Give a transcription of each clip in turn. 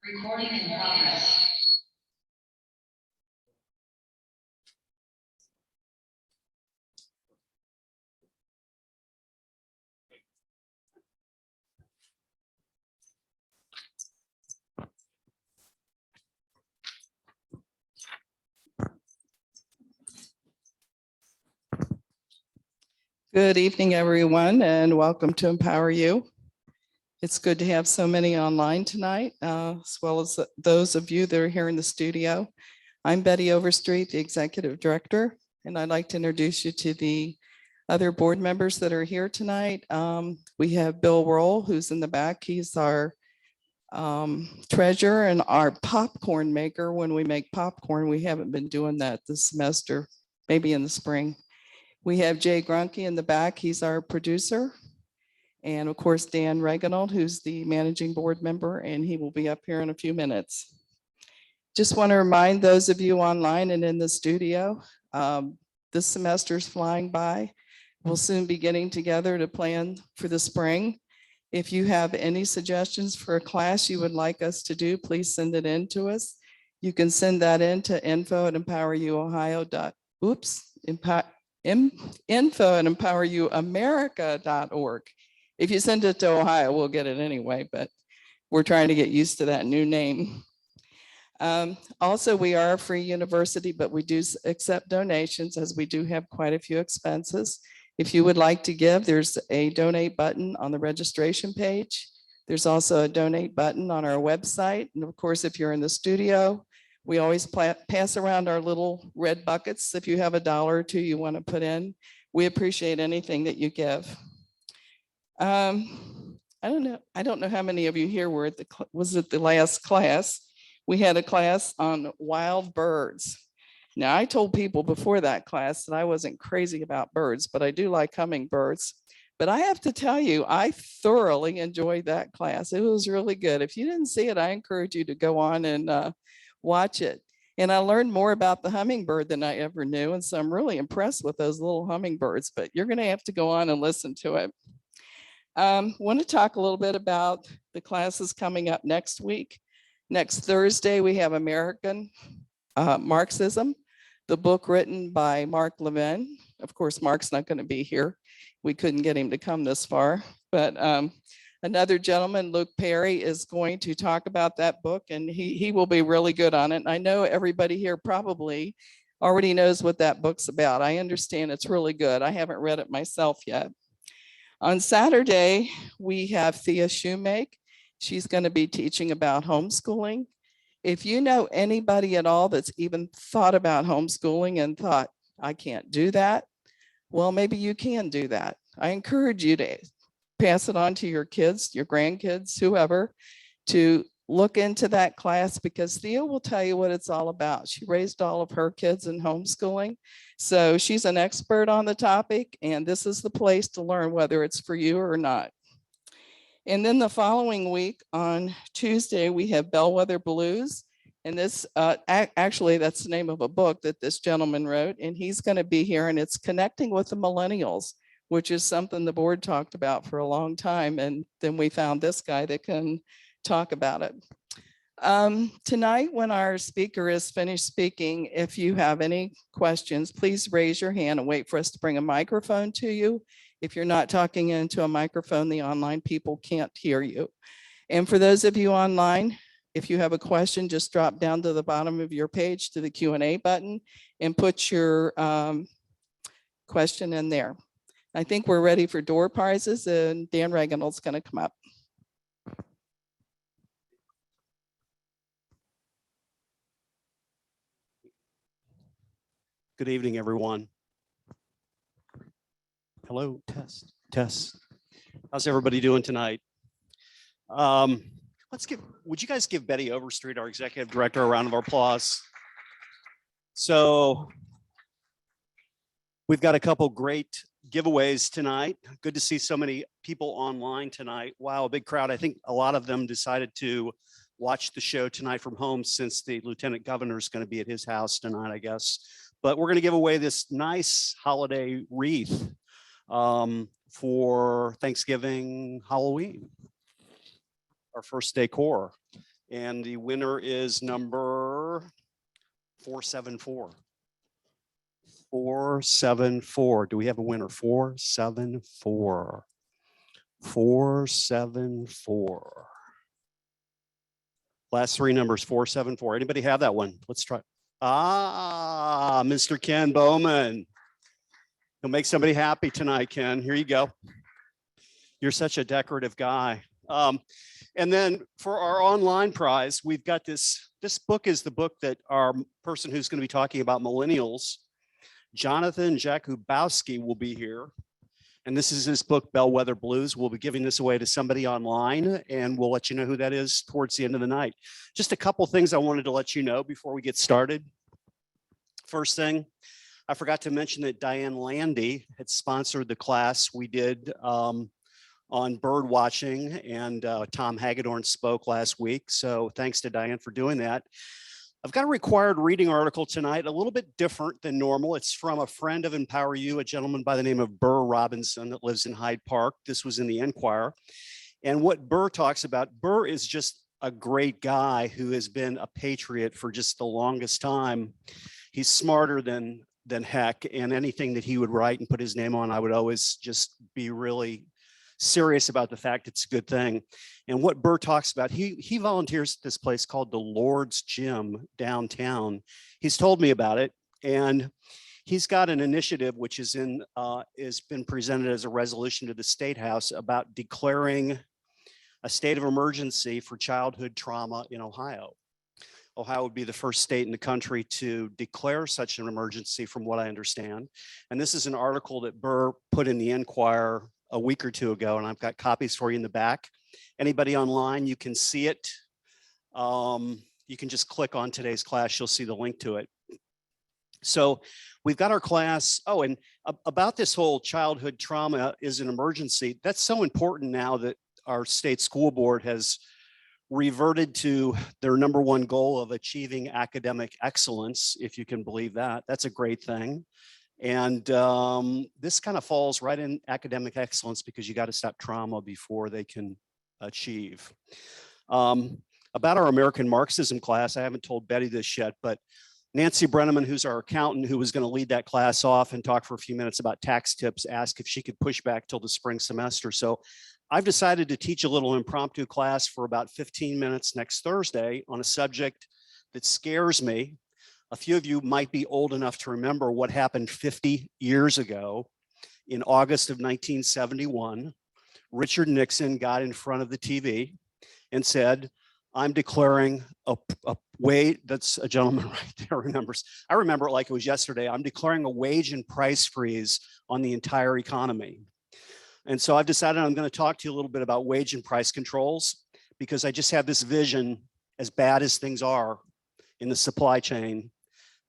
Recording in progress. Good evening, everyone, and welcome to EmpowerU. It's good to have so many online tonight, as well as those of you that are here in the studio. I'm Betty Overstreet, the Executive Director, and I'd like to introduce you to the other board members that are here tonight. We have Bill Roll, who's in the back. He's our treasurer and our popcorn maker. When we make popcorn, we haven't been doing that this semester, maybe in the spring. We have Jay Grunke in the back. He's our producer. And of course, Dan Reganold, who's the managing board member, and he will be up here in a few minutes. Just want to remind those of you online and in the studio, this semester's flying by. We'll soon be getting together to plan for the spring. If you have any suggestions for a class you would like us to do, please send it in to us. You can send that in to info@empoweruamerica.org. If you send it to Ohio, we'll get it anyway, but we're trying to get used to that new name. Also, we are a free university, but we do accept donations, as we do have quite a few expenses. If you would like to give, there's a donate button on the registration page. There's also a donate button on our website. And of course, if you're in the studio, we always pass around our little red buckets. If you have $1 or $2 you want to put in, we appreciate anything that you give. I don't know how many of you here were at the last class. We had a class on wild birds. Now, I told people before that class that I wasn't crazy about birds, but I do like hummingbirds. But I have to tell you, I thoroughly enjoyed that class. It was really good. If you didn't see it, I encourage you to go on and watch it. And I learned more about the hummingbird than I ever knew. And so I'm really impressed with those little hummingbirds, but you're going to have to go on and listen to it. Want to talk a little bit about the classes coming up next week. Next Thursday, we have American Marxism, the book written by Mark Levin. Of course, Mark's not going to be here. We couldn't get him to come this far, but another gentleman, Luke Perry, is going to talk about that book, and he will be really good on it. And I know everybody here probably already knows what that book's about. I understand it's really good. I haven't read it myself yet. On Saturday, we have Thea Shoemake. She's going to be teaching about homeschooling. If you know anybody at all that's even thought about homeschooling and thought, I can't do that, well, maybe you can do that. I encourage you to pass it on to your kids, your grandkids, whoever, to look into that class, because Thea will tell you what it's all about. She raised all of her kids in homeschooling. So she's an expert on the topic, and this is the place to learn whether it's for you or not. And then the following week on Tuesday, we have Bellwether Blues. And this, actually, that's the name of a book that this gentleman wrote, and he's going to be here, and it's connecting with the millennials, which is something the board talked about for a long time. And then we found this guy that can talk about it. Tonight, when our speaker is finished speaking, if you have any questions, please raise your hand and wait for us to bring a microphone to you. If you're not talking into a microphone, the online people can't hear you. And for those of you online, if you have a question, just drop down to the bottom of your page to the Q&A button and put your question in there. I think we're ready for door prizes, and Dan Reganold's going to come up. Good evening, everyone. Hello, test, test. How's everybody doing tonight? Would you guys give Betty Overstreet, our executive director, a round of applause? So we've got a couple great giveaways tonight. Good to see so many people online tonight. Wow, a big crowd. I think a lot of them decided to watch the show tonight from home, since the lieutenant governor is going to be at his house tonight, I guess. But we're going to give away this nice holiday wreath for Thanksgiving, Halloween, our first decor. And the winner is number 474. 474. Do we have a winner? 474. 474. Last three numbers, 474. Anybody have that one? Let's try. Ah, Mr. Ken Bowman. He'll make somebody happy tonight, Ken. Here you go. You're such a decorative guy. And then for our online prize, we've got this. This book is the book that our person who's going to be talking about millennials, Jonathan Jakubowski, will be here. And this is his book, Bellwether Blues. We'll be giving this away to somebody online, and we'll let you know who that is towards the end of the night. Just a couple things I wanted to let you know before we get started. First thing, I forgot to mention that Diane Landy had sponsored the class we did on bird watching, and Tom Hagedorn spoke last week. So thanks to Diane for doing that. I've got a required reading article tonight, a little bit different than normal. It's from a friend of EmpowerU, a gentleman by the name of Burr Robinson that lives in Hyde Park. This was in the Enquirer. And what Burr talks about, Burr is just a great guy who has been a patriot for just the longest time. He's smarter than heck, and anything that he would write and put his name on, I would always just be really serious about the fact it's a good thing. And what Burr talks about, he volunteers at this place called the Lord's Gym downtown. He's told me about it, and he's got an initiative which is been presented as a resolution to the State House about declaring a state of emergency for childhood trauma in Ohio. Ohio would be the first state in the country to declare such an emergency, from what I understand. And this is an article that Burr put in the Enquirer a week or two ago, and I've got copies for you in the back. Anybody online, you can see it. You can just click on today's class, you'll see the link to it. So we've got our class. Oh, and about this whole childhood trauma is an emergency. That's so important now that our state school board has reverted to their number one goal of achieving academic excellence, if you can believe that. That's a great thing. And this kind of falls right in academic excellence, because you got to stop trauma before they can achieve. About our American Marxism class, I haven't told Betty this yet, but Nancy Brenneman, who's our accountant, who was going to lead that class off and talk for a few minutes about tax tips, asked if she could push back till the spring semester. So I've decided to teach a little impromptu class for about 15 minutes next Thursday on a subject that scares me. A few of you might be old enough to remember what happened 50 years ago. In August of 1971, Richard Nixon got in front of the TV and said, I'm declaring a wage, that's a gentleman right there remembers. I remember it like it was yesterday. I'm declaring a wage and price freeze on the entire economy. And so I've decided I'm going to talk to you a little bit about wage and price controls, because I just have this vision, as bad as things are in the supply chain,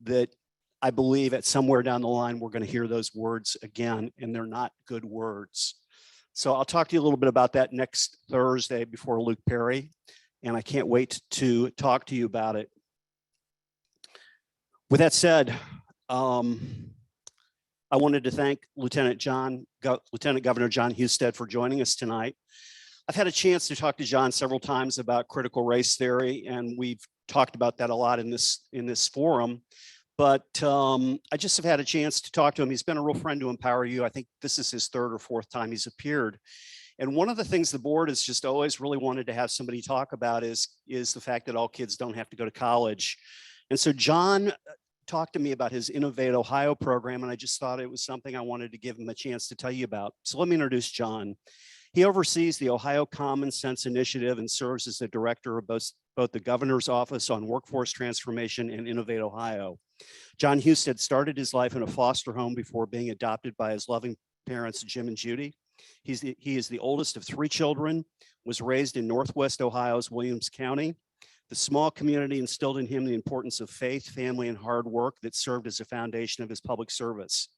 that I believe at somewhere down the line, we're going to hear those words again, and they're not good words. So I'll talk to you a little bit about that next Thursday before Luke Perry, and I can't wait to talk to you about it. With that said, I wanted to thank Lieutenant Governor Jon Husted for joining us tonight. I've had a chance to talk to John several times about critical race theory, and we've talked about that a lot in this forum. But I just have had a chance to talk to him. He's been a real friend to EmpowerU. I think this is his third or fourth time he's appeared. And one of the things the board has just always really wanted to have somebody talk about is the fact that all kids don't have to go to college. And so John talked to me about his Innovate Ohio program, and I just thought it was something I wanted to give him a chance to tell you about. So let me introduce John. He oversees the Ohio Common Sense Initiative and serves as the director of both the governor's office on workforce transformation and Innovate Ohio. Jon Husted started his life in a foster home before being adopted by his loving parents, Jim and Judy. He is the oldest of three children, was raised in Northwest Ohio's Williams County. The small community instilled in him the importance of faith, family, and hard work that served as a foundation of his public service.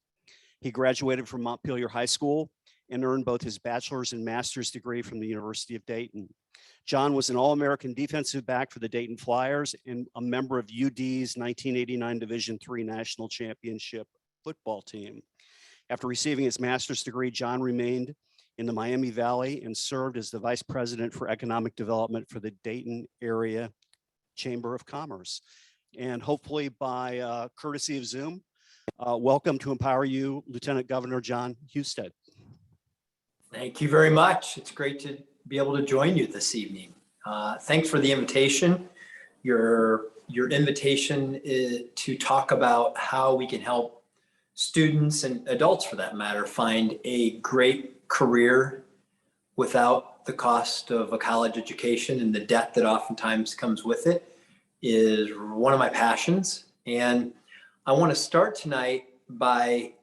He graduated from Montpelier High School and earned both his bachelor's and master's degree from the University of Dayton. John was an All-American defensive back for the Dayton Flyers and a member of UD's 1989 Division III National Championship football team. After receiving his master's degree, John remained in the Miami Valley and served as the Vice President for Economic Development for the Dayton Area Chamber of Commerce. And hopefully by courtesy of Zoom, welcome to EmpowerU, Lieutenant Governor Jon Husted. Thank you very much. It's great to be able to join you this evening. Thanks for the invitation. Your invitation is to talk about how we can help students and adults, for that matter, find a great career without the cost of a college education and the debt that oftentimes comes with it is one of my passions. And I want to start tonight by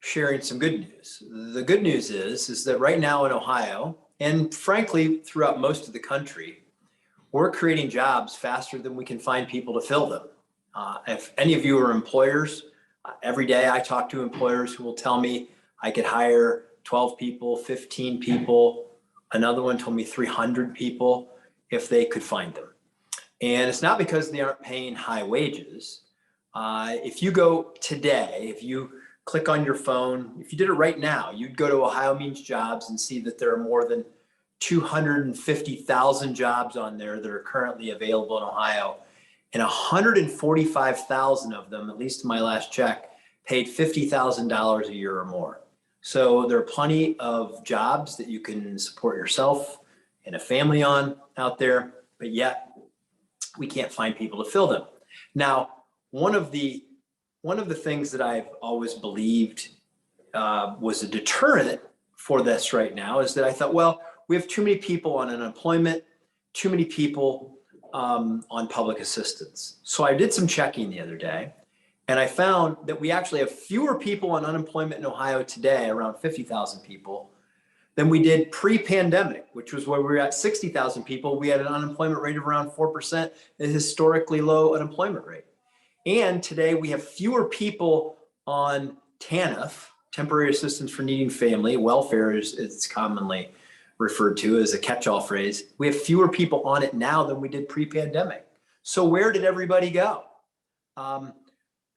sharing some good news. The good news is that right now in Ohio, and frankly, throughout most of the country, we're creating jobs faster than we can find people to fill them. If any of you are employers, every day I talk to employers who will tell me I could hire 12 people, 15 people. Another one told me 300 people if they could find them. And it's not because they aren't paying high wages. If you go today, if you click on your phone, if you did it right now, you'd go to Ohio Means Jobs and see that there are more than 250,000 jobs on there that are currently available in Ohio. And 145,000 of them, at least in my last check, paid $50,000 a year or more. So there are plenty of jobs that you can support yourself and a family on out there, but yet we can't find people to fill them. Now, one of the things that I've always believed was a deterrent for this right now is that I thought, well, we have too many people on unemployment, too many people on public assistance. So I did some checking the other day, and I found that we actually have fewer people on unemployment in Ohio today, around 50,000 people, than we did pre-pandemic, which was where we were at 60,000 people. We had an unemployment rate of around 4%, a historically low unemployment rate. And today we have fewer people on TANF, temporary assistance for needing family, welfare is it's commonly referred to as a catch-all phrase. We have fewer people on it now than we did pre-pandemic. So where did everybody go?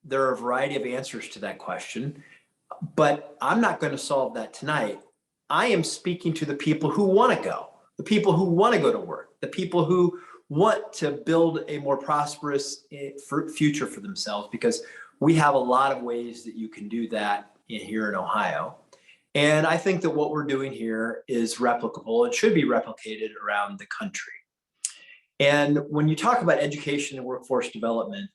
There are a variety of answers to that question, but I'm not going to solve that tonight. I am speaking to the people who want to go, the people who want to go to work, the people who want to build a more prosperous future for themselves, because we have a lot of ways that you can do that here in Ohio. And I think that what we're doing here is replicable and should be replicated around the country. And when you talk about education and workforce development,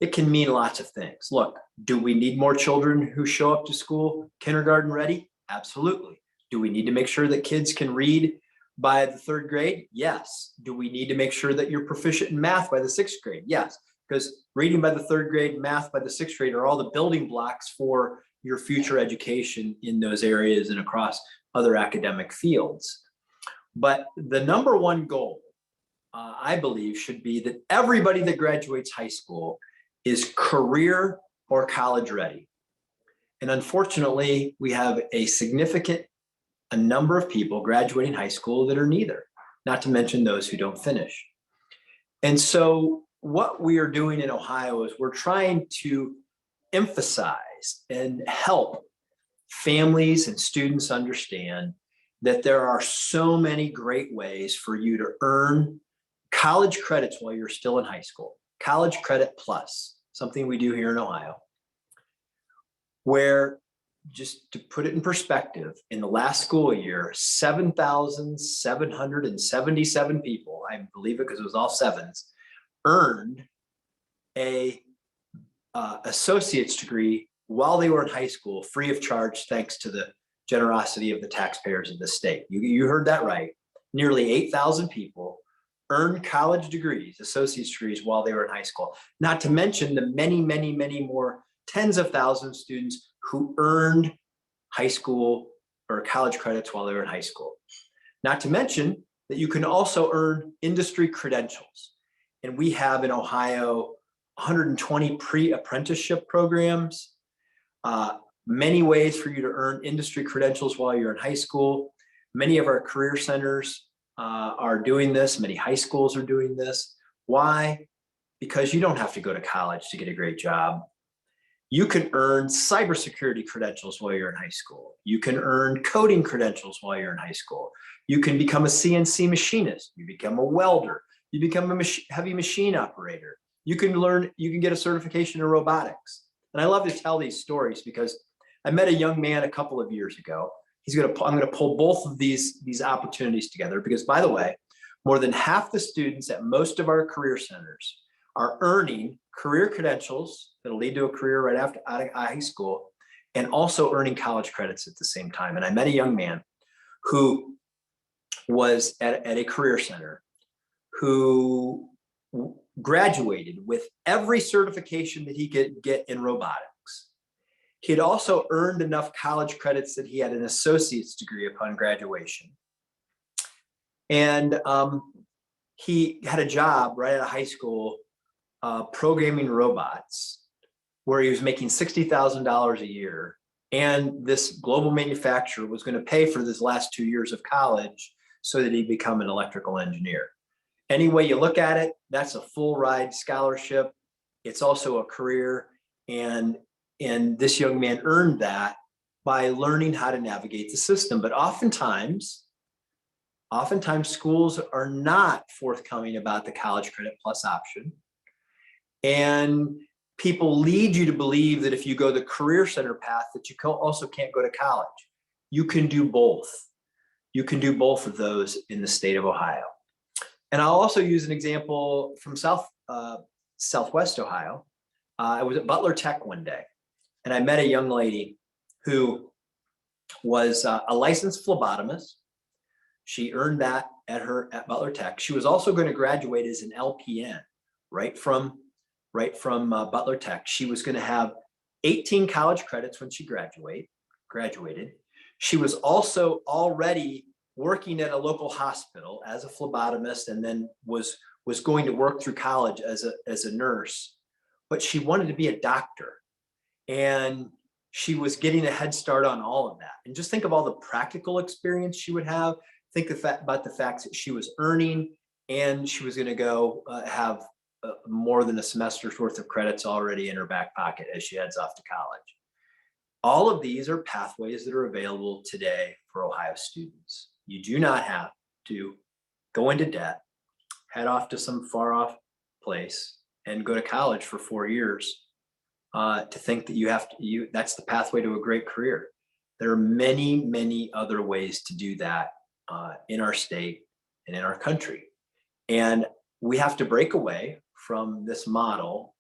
it can mean lots of things. Look, do we need more children who show up to school kindergarten ready? Absolutely. Do we need to make sure that kids can read by the 3rd grade? Yes. Do we need to make sure that you're proficient in math by the 6th grade? Yes, because reading by the 3rd grade, math by the 6th grade are all the building blocks for your future education in those areas and across other academic fields. But the number one goal, I believe, should be that everybody that graduates high school is career or college ready. And unfortunately, we have a number of people graduating high school that are neither, not to mention those who don't finish. And so what we are doing in Ohio is we're trying to emphasize and help families and students understand that there are so many great ways for you to earn college credits while you're still in high school. College Credit Plus, something we do here in Ohio, where, just to put it in perspective, in the last school year, 7,777 people, I believe it because it was all sevens, earned a associate's degree while they were in high school, free of charge, thanks to the generosity of the taxpayers of the state. You heard that right. Nearly 8,000 people earned college degrees, associate's degrees, while they were in high school. Not to mention the many, many, many more tens of thousands of students who earned high school or college credits while they were in high school. Not to mention that you can also earn industry credentials. And we have in Ohio 120 pre-apprenticeship programs, many ways for you to earn industry credentials while you're in high school. Many of our career centers are doing this. Many high schools are doing this. Why? Because you don't have to go to college to get a great job. You can earn cybersecurity credentials while you're in high school. You can earn coding credentials while you're in high school. You can become a CNC machinist. You become a welder. You become a heavy machine operator. You can get a certification in robotics. And I love to tell these stories because I met a young man a couple of years ago. I'm going to pull both of these opportunities together because, by the way, more than half the students at most of our career centers are earning career credentials that'll lead to a career right after out of high school, and also earning college credits at the same time. And I met a young man who was at a career center who graduated with every certification that he could get in robotics. He had also earned enough college credits that he had an associate's degree upon graduation. And he had a job right out of high school programming robots where he was making $60,000 a year. And this global manufacturer was going to pay for this last 2 years of college so that he'd become an electrical engineer. Any way you look at it, that's a full ride scholarship. It's also a career. And this young man earned that by learning how to navigate the system. But oftentimes schools are not forthcoming about the college credit plus option. And people lead you to believe that if you go the career center path, that you also can't go to college. You can do both. You can do both of those in the state of Ohio. And I'll also use an example from Southwest Ohio. I was at Butler Tech one day, and I met a young lady who was a licensed phlebotomist. She earned that at Butler Tech. She was also going to graduate as an LPN right from Butler Tech. She was going to have 18 college credits when she graduated. She was also already working at a local hospital as a phlebotomist, and then was going to work through college as a nurse. But she wanted to be a doctor, and she was getting a head start on all of that. And just think of all the practical experience she would have. Think about the fact that she was earning, and she was going to go have more than a semester's worth of credits already in her back pocket as she heads off to college. All of these are pathways that are available today for Ohio students. You do not have to go into debt, head off to some far off place, and go to college for 4 years to think that that's the pathway to a great career. There are many, many other ways to do that in our state and in our country. And we have to break away from this model,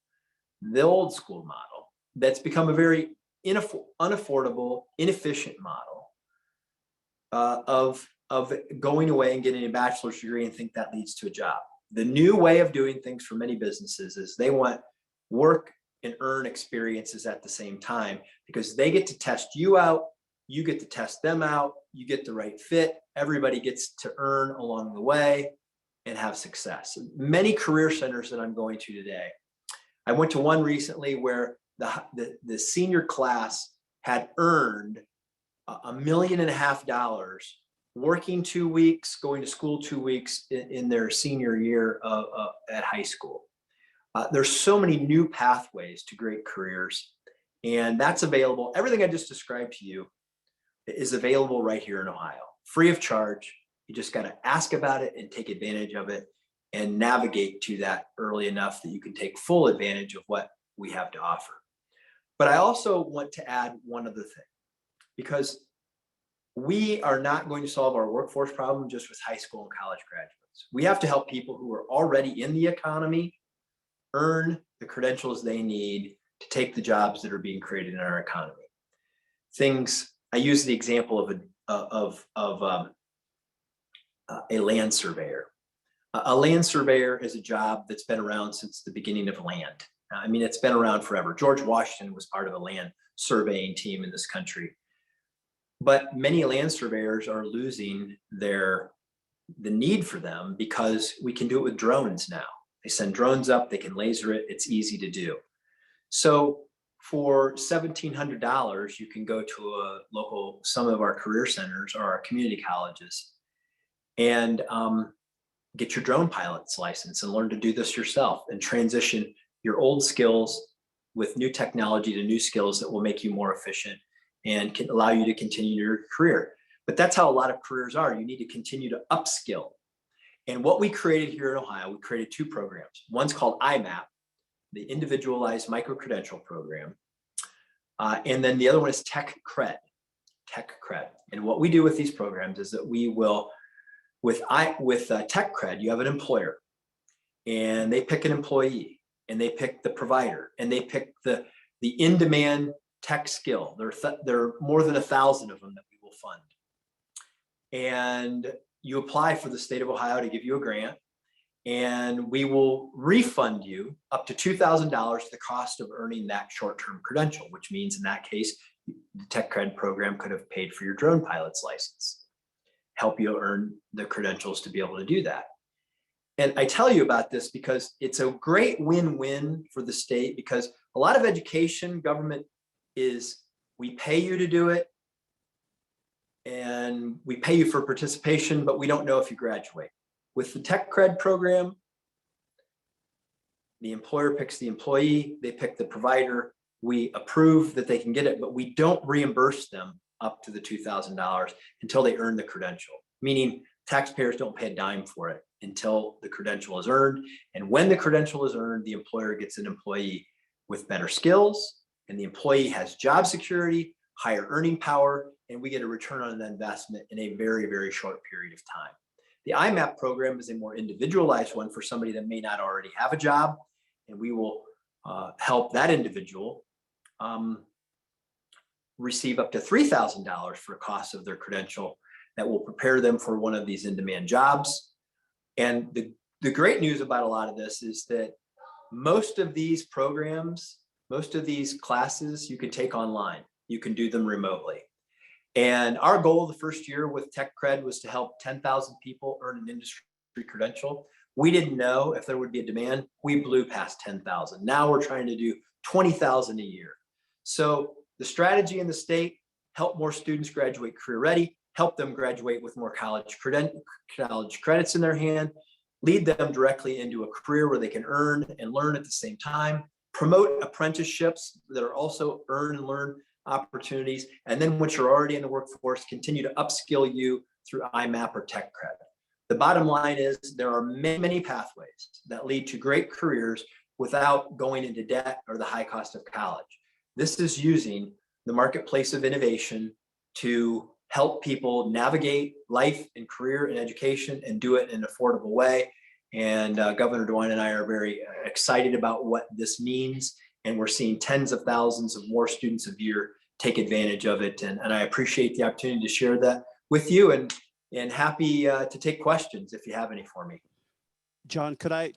the old school model, that's become a very unaffordable, inefficient model of going away and getting a bachelor's degree and think that leads to a job. The new way of doing things for many businesses is they want work and earn experiences at the same time, because they get to test you out, you get to test them out, you get the right fit, everybody gets to earn along the way and have success. Many career centers that I'm going to today, I went to one recently where the senior class had earned $1.5 million working 2 weeks, going to school 2 weeks in their senior year at high school. There's so many new pathways to great careers, and that's available. Everything I just described to you is available right here in Ohio, free of charge. You just got to ask about it and take advantage of it and navigate to that early enough that you can take full advantage of what we have to offer. But I also want to add one other thing, because we are not going to solve our workforce problem just with high school and college graduates. We have to help people who are already in the economy earn the credentials they need to take the jobs that are being created in our economy. I use the example of a land surveyor. A land surveyor is a job that's been around since the beginning of land. I mean, it's been around forever. George Washington was part of a land surveying team in this country. But many land surveyors are losing the need for them because we can do it with drones now. They send drones up, they can laser it, it's easy to do. So for $1,700, you can go to some of our career centers or our community colleges and get your drone pilot's license and learn to do this yourself and transition your old skills with new technology to new skills that will make you more efficient and can allow you to continue your career. But that's how a lot of careers are. You need to continue to upskill. And what we created here in Ohio, we created 2 programs. One's called IMAP, the Individualized Micro-Credential Program. And then the other one is Tech Cred. And what we do with these programs is that we will, with Tech Cred, you have an employer and they pick an employee and they pick the provider and they pick the in-demand tech skill. There are more than 1,000 of them that we will fund. And you apply for the state of Ohio to give you a grant, and we will refund you up to $2,000 the cost of earning that short-term credential, which means in that case, the Tech Cred program could have paid for your drone pilot's license, help you earn the credentials to be able to do that. And I tell you about this because it's a great win-win for the state, because a lot of education government is, we pay you to do it and we pay you for participation, but we don't know if you graduate. With the Tech Cred program, the employer picks the employee, they pick the provider, we approve that they can get it, but we don't reimburse them up to the $2,000 until they earn the credential, meaning taxpayers don't pay a dime for it until the credential is earned. And when the credential is earned, the employer gets an employee with better skills, and the employee has job security, higher earning power, and we get a return on that investment in a very, very short period of time. The IMAP program is a more individualized one for somebody that may not already have a job, and we will help that individual receive up to $3,000 for costs of their credential that will prepare them for one of these in-demand jobs. And the great news about a lot of this is that most of these programs, most of these classes you can take online. You can do them remotely. And our goal the first year with Tech Cred was to help 10,000 people earn an industry credential. We didn't know if there would be a demand. We blew past 10,000. Now we're trying to do 20,000 a year. So the strategy in the state, help more students graduate career ready, help them graduate with more college credits in their hand, lead them directly into a career where they can earn and learn at the same time, promote apprenticeships that are also earn and learn opportunities. And then once you're already in the workforce, continue to upskill you through IMAP or Tech Cred. The bottom line is there are many, many pathways that lead to great careers without going into debt or the high cost of college. This is using the marketplace of innovation to help people navigate life and career and education and do it in an affordable way. And Governor DeWine and I are very excited about what this means. And we're seeing tens of thousands of more students a year take advantage of it. And I appreciate the opportunity to share that with you, and happy to take questions if you have any for me. Jon, could I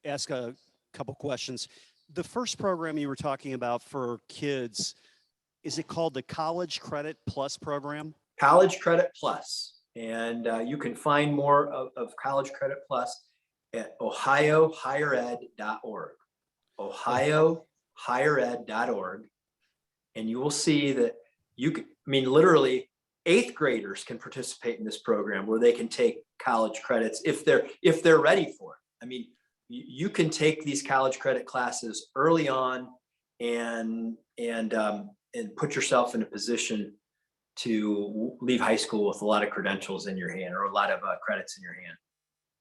ask a couple questions? The first program you were talking about for kids, is it called the College Credit Plus program? College Credit Plus. And you can find more of College Credit Plus at ohiohighered.org. ohiohighered.org. And you will see that you can, I mean, literally 8th graders can participate in this program where they can take college credits if they're ready for it. I mean, you can take these college credit classes early on and put yourself in a position to leave high school with a lot of credentials in your hand, or a lot of credits in your hand.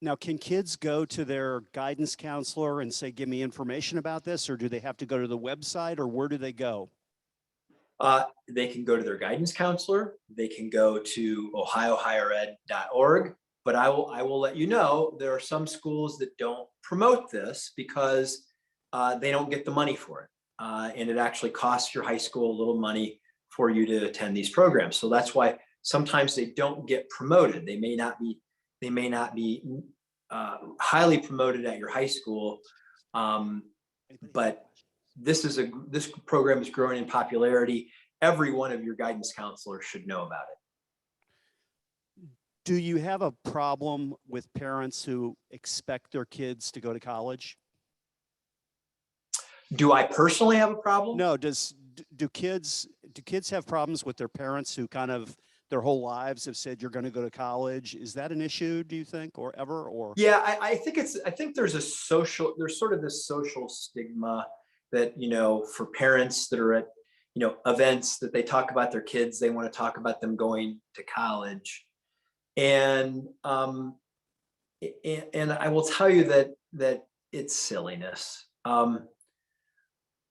Now, can kids go to their guidance counselor and say, give me information about this, or do they have to go to the website, or where do they go? They can go to their guidance counselor. They can go to ohiohighered.org. But I will let you know, there are some schools that don't promote this because they don't get the money for it. And it actually costs your high school a little money for you to attend these programs. So that's why sometimes they don't get promoted. They may not be highly promoted at your high school, but this program is growing in popularity. Every one of your guidance counselors should know about it. Do you have a problem with parents who expect their kids to go to college? Do I personally have a problem? No. Do kids have problems with their parents who kind of their whole lives have said you're going to go to college? Is that an issue, do you think, or ever? Or yeah, I think there's sort of this social stigma, that, for parents that are at, events that they talk about their kids, they want to talk about them going to college. And I will tell you that it's silliness.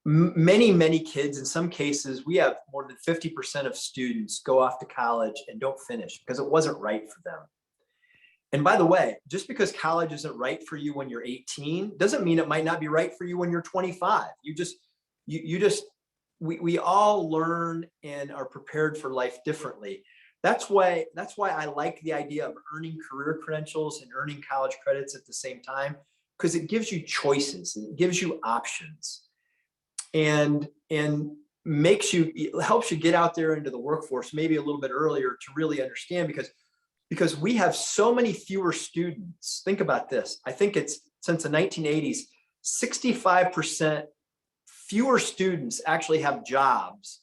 Many kids, in some cases, we have more than 50% of students go off to college and don't finish because it wasn't right for them. And by the way, just because college isn't right for you when you're 18 doesn't mean it might not be right for you when you're 25. We all learn and are prepared for life differently. That's why I like the idea of earning career credentials and earning college credits at the same time, because it gives you choices, it gives you options, and helps you get out there into the workforce maybe a little bit earlier to really understand, because we have so many fewer students. Think about this. I think it's since the 1980s, 65% fewer students actually have jobs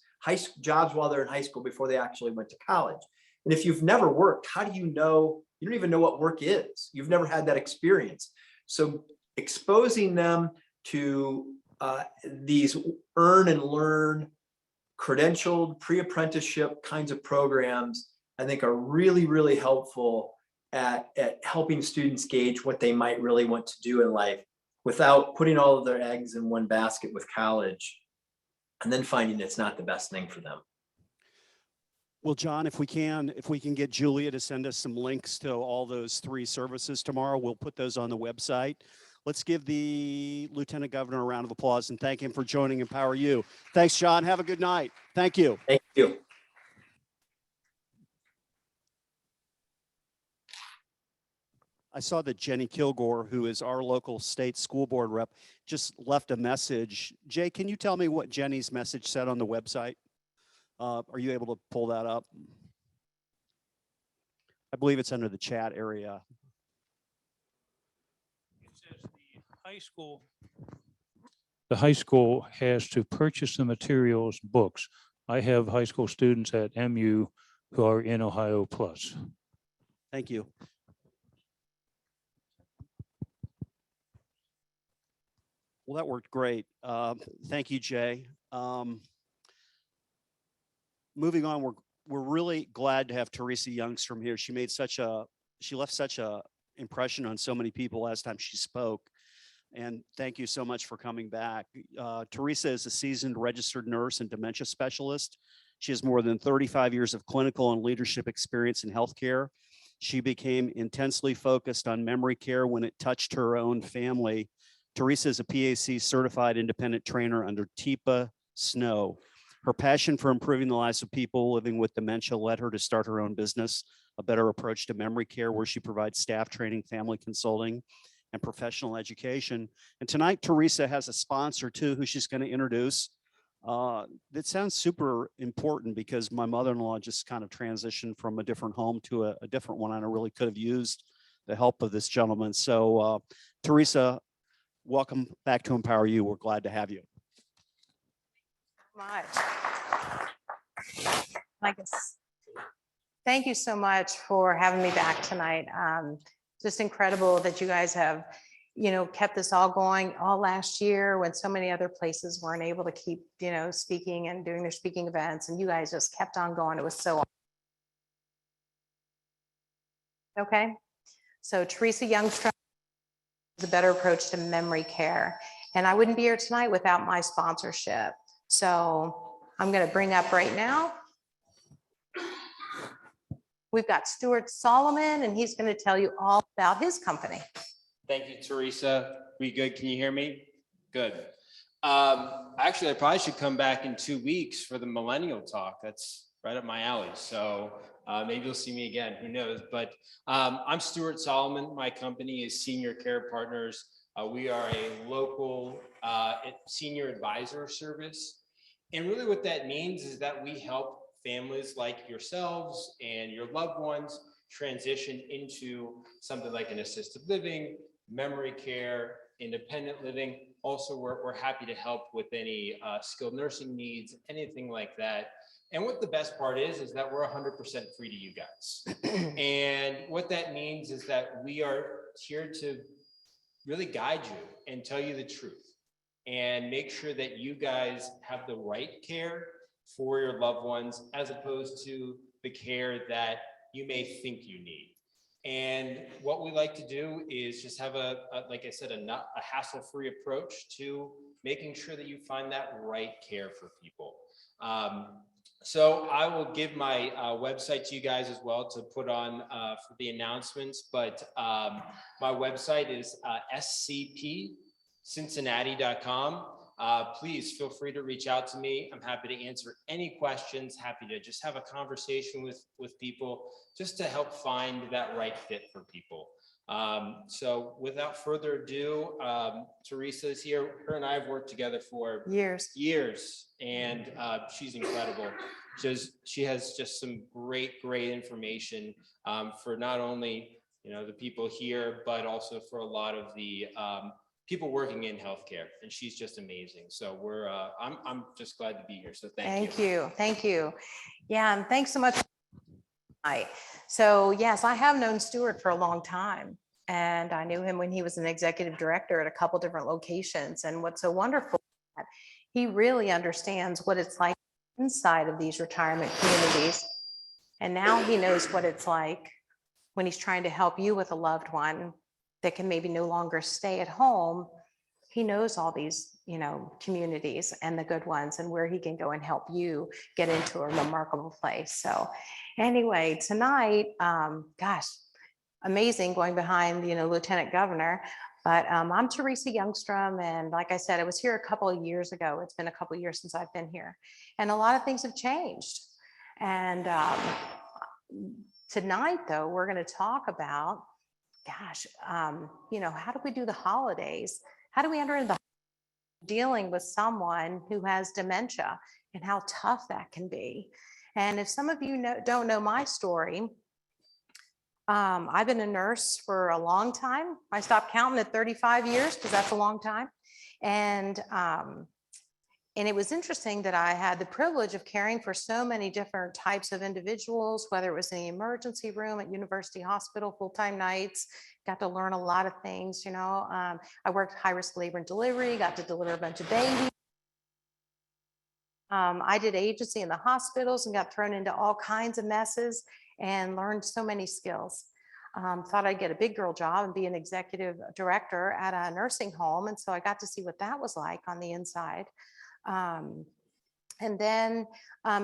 while they're in high school before they actually went to college. And if you've never worked, how do you know? You don't even know what work is. You've never had that experience. So exposing them to these earn and learn credentialed pre-apprenticeship kinds of programs, I think, are really, really helpful at helping students gauge what they might really want to do in life without putting all of their eggs in one basket with college and then finding it's not the best thing for them. Well, John, if we can get Julia to send us some links to all those 3 services tomorrow, we'll put those on the website. Let's give the Lieutenant Governor a round of applause and thank him for joining EmpowerU. Thanks, John. Have a good night. Thank you. Thank you. I saw that Jenny Kilgore, who is our local state school board rep, just left a message. Jay, can you tell me what Jenny's message said on the website? Are you able to pull that up? I believe it's under the chat area. It says the high school has to purchase the materials, books. I have high school students at MU who are in Ohio Plus. Thank you. Well, that worked great. Thank you, Jay. Moving on, we're really glad to have Teresa Youngstrom here. She left such a impression on so many people last time she spoke. And thank you so much for coming back. Teresa is a seasoned registered nurse and dementia specialist. She has more than 35 years of clinical and leadership experience in healthcare. She became intensely focused on memory care when it touched her own family. Teresa is a PAC certified independent trainer under TIPA Snow. Her passion for improving the lives of people living with dementia led her to start her own business, A Better Approach to Memory Care, where she provides staff training, family consulting, and professional education. And tonight, Teresa has a sponsor too, who she's going to introduce. That sounds super important because my mother-in-law just kind of transitioned from a different home to a different one, and I really could have used the help of this gentleman. So Teresa, welcome back to EmpowerU. We're glad to have you. Much. Thank you so much for having me back tonight. Just incredible that you guys have, kept this all going all last year when so many other places weren't able to keep, speaking and doing their speaking events, and you guys just kept on going. It was so awesome. Okay. So Teresa Youngstrom is A Better Approach to Memory Care. And I wouldn't be here tonight without my sponsorship. So I'm going to bring up right now. We've got Stuart Solomon, and he's going to tell you all about his company. Thank you, Teresa. We good? Can you hear me? Good. Actually, I probably should come back in 2 weeks for the Millennial Talk. That's right up my alley. So maybe you'll see me again. Who knows? But I'm Stuart Solomon. My company is Senior Care Partners. We are a local senior advisor service. And really what that means is that we help families like yourselves and your loved ones transition into something like an assisted living, memory care, independent living. Also, we're happy to help with any skilled nursing needs, anything like that. And what the best part is that we're 100% free to you guys. And what that means is that we are here to really guide you and tell you the truth. and make sure that you guys have the right care for your loved ones as opposed to the care that you may think you need. And what we like to do is just have like I said, a hassle-free approach to making sure that you find that right care for people. So I will give my website to you guys as well to put on for the announcements, but my website is scpcincinnati.com. Please feel free to reach out to me. I'm happy to answer any questions, happy to just have a conversation with people just to help find that right fit for people. So without further ado, Teresa is here. Her and I have worked together for years, and she's incredible. She has just some great information for not only the people here, but also for a lot of the people working in healthcare, and she's just amazing. So I'm just glad to be here. So thank you. Thank you. Yeah, and thanks so much. So yes, I have known Stuart for a long time, and I knew him when he was an executive director at a couple different locations. And what's so wonderful, that he really understands what it's like inside of these retirement communities. And now he knows what it's like when he's trying to help you with a loved one that can maybe no longer stay at home. He knows all these, communities and the good ones, and where he can go and help you get into a remarkable place. So anyway, tonight, gosh, amazing going behind, Lieutenant Governor. But I'm Teresa Youngstrom, and like I said, I was here a couple of years ago. It's been a couple of years since I've been here, and a lot of things have changed. And tonight, though, we're going to talk about, gosh, how do we do the holidays? How do we enter into dealing with someone who has dementia, and how tough that can be? And if some of you don't know my story, I've been a nurse for a long time. I stopped counting at 35 years because that's a long time. And it was interesting that I had the privilege of caring for so many different types of individuals, whether it was in the emergency room at University Hospital, full-time nights, got to learn a lot of things, I worked high-risk labor and delivery, got to deliver a bunch of babies. I did agency in the hospitals and got thrown into all kinds of messes and learned so many skills. Thought I'd get a big girl job and be an executive director at a nursing home. And so I got to see what that was like on the inside. And then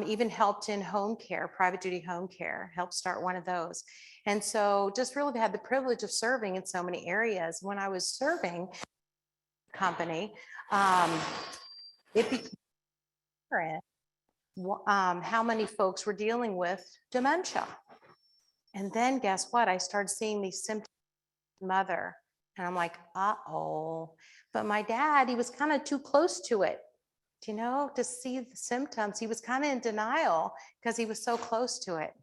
even helped in home care, private duty home care, helped start one of those. And so just really had the privilege of serving in so many areas. When I was serving the company, it became apparent how many folks were dealing with dementia. And then guess what? I started seeing these symptoms in my mother, and I'm like, uh-oh. But my dad, he was kind of too close to it, to see the symptoms. He was kind of in denial because he was so close to it.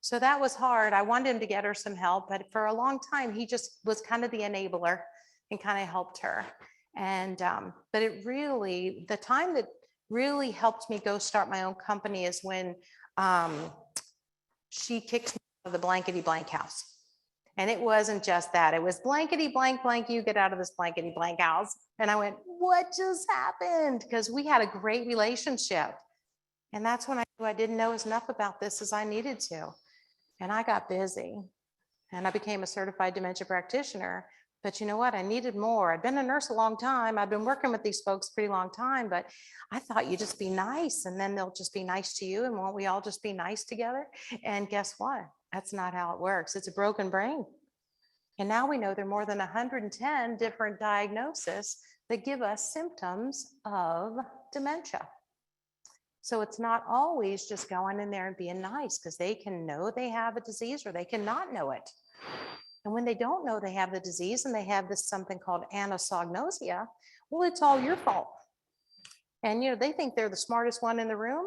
So that was hard. I wanted him to get her some help, but for a long time, he just was kind of the enabler and kind of helped her. And, but the time that really helped me go start my own company is when she kicked me out of the blankety blank house. And it wasn't just that, it was blankety blank blank, you get out of this blankety blank house. And I went, what just happened? Because we had a great relationship. And that's when I knew I didn't know as enough about this as I needed to. And I got busy and I became a certified dementia practitioner. But you know what? I needed more. I'd been a nurse a long time. I've been working with these folks a pretty long time, but I thought you just be nice and then they'll just be nice to you. And won't we all just be nice together? And guess what? That's not how it works. It's a broken brain. And now we know there are more than 110 different diagnoses that give us symptoms of dementia. So it's not always just going in there and being nice, because they can know they have a disease or they cannot know it. And when they don't know they have the disease and they have this something called anosognosia, well, it's all your fault. And they think they're the smartest one in the room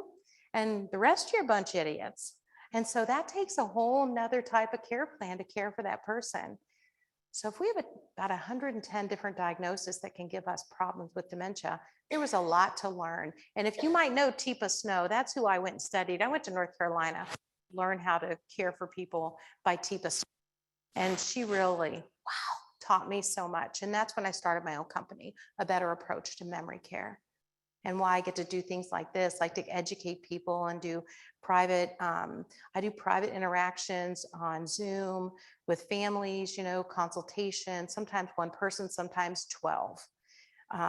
and the rest of you are a bunch of idiots. And so that takes a whole nother type of care plan to care for that person. So if we have about 110 different diagnoses that can give us problems with dementia, there was a lot to learn. And if you might know Teepa Snow, that's who I went and studied. I went to North Carolina to learn how to care for people by Teepa Snow. And she really, taught me so much. And that's when I started my own company, A Better Approach to Memory Care. And why I get to do things like this, like to educate people and do private, I do private interactions on Zoom with families, consultation, sometimes one person, sometimes 12.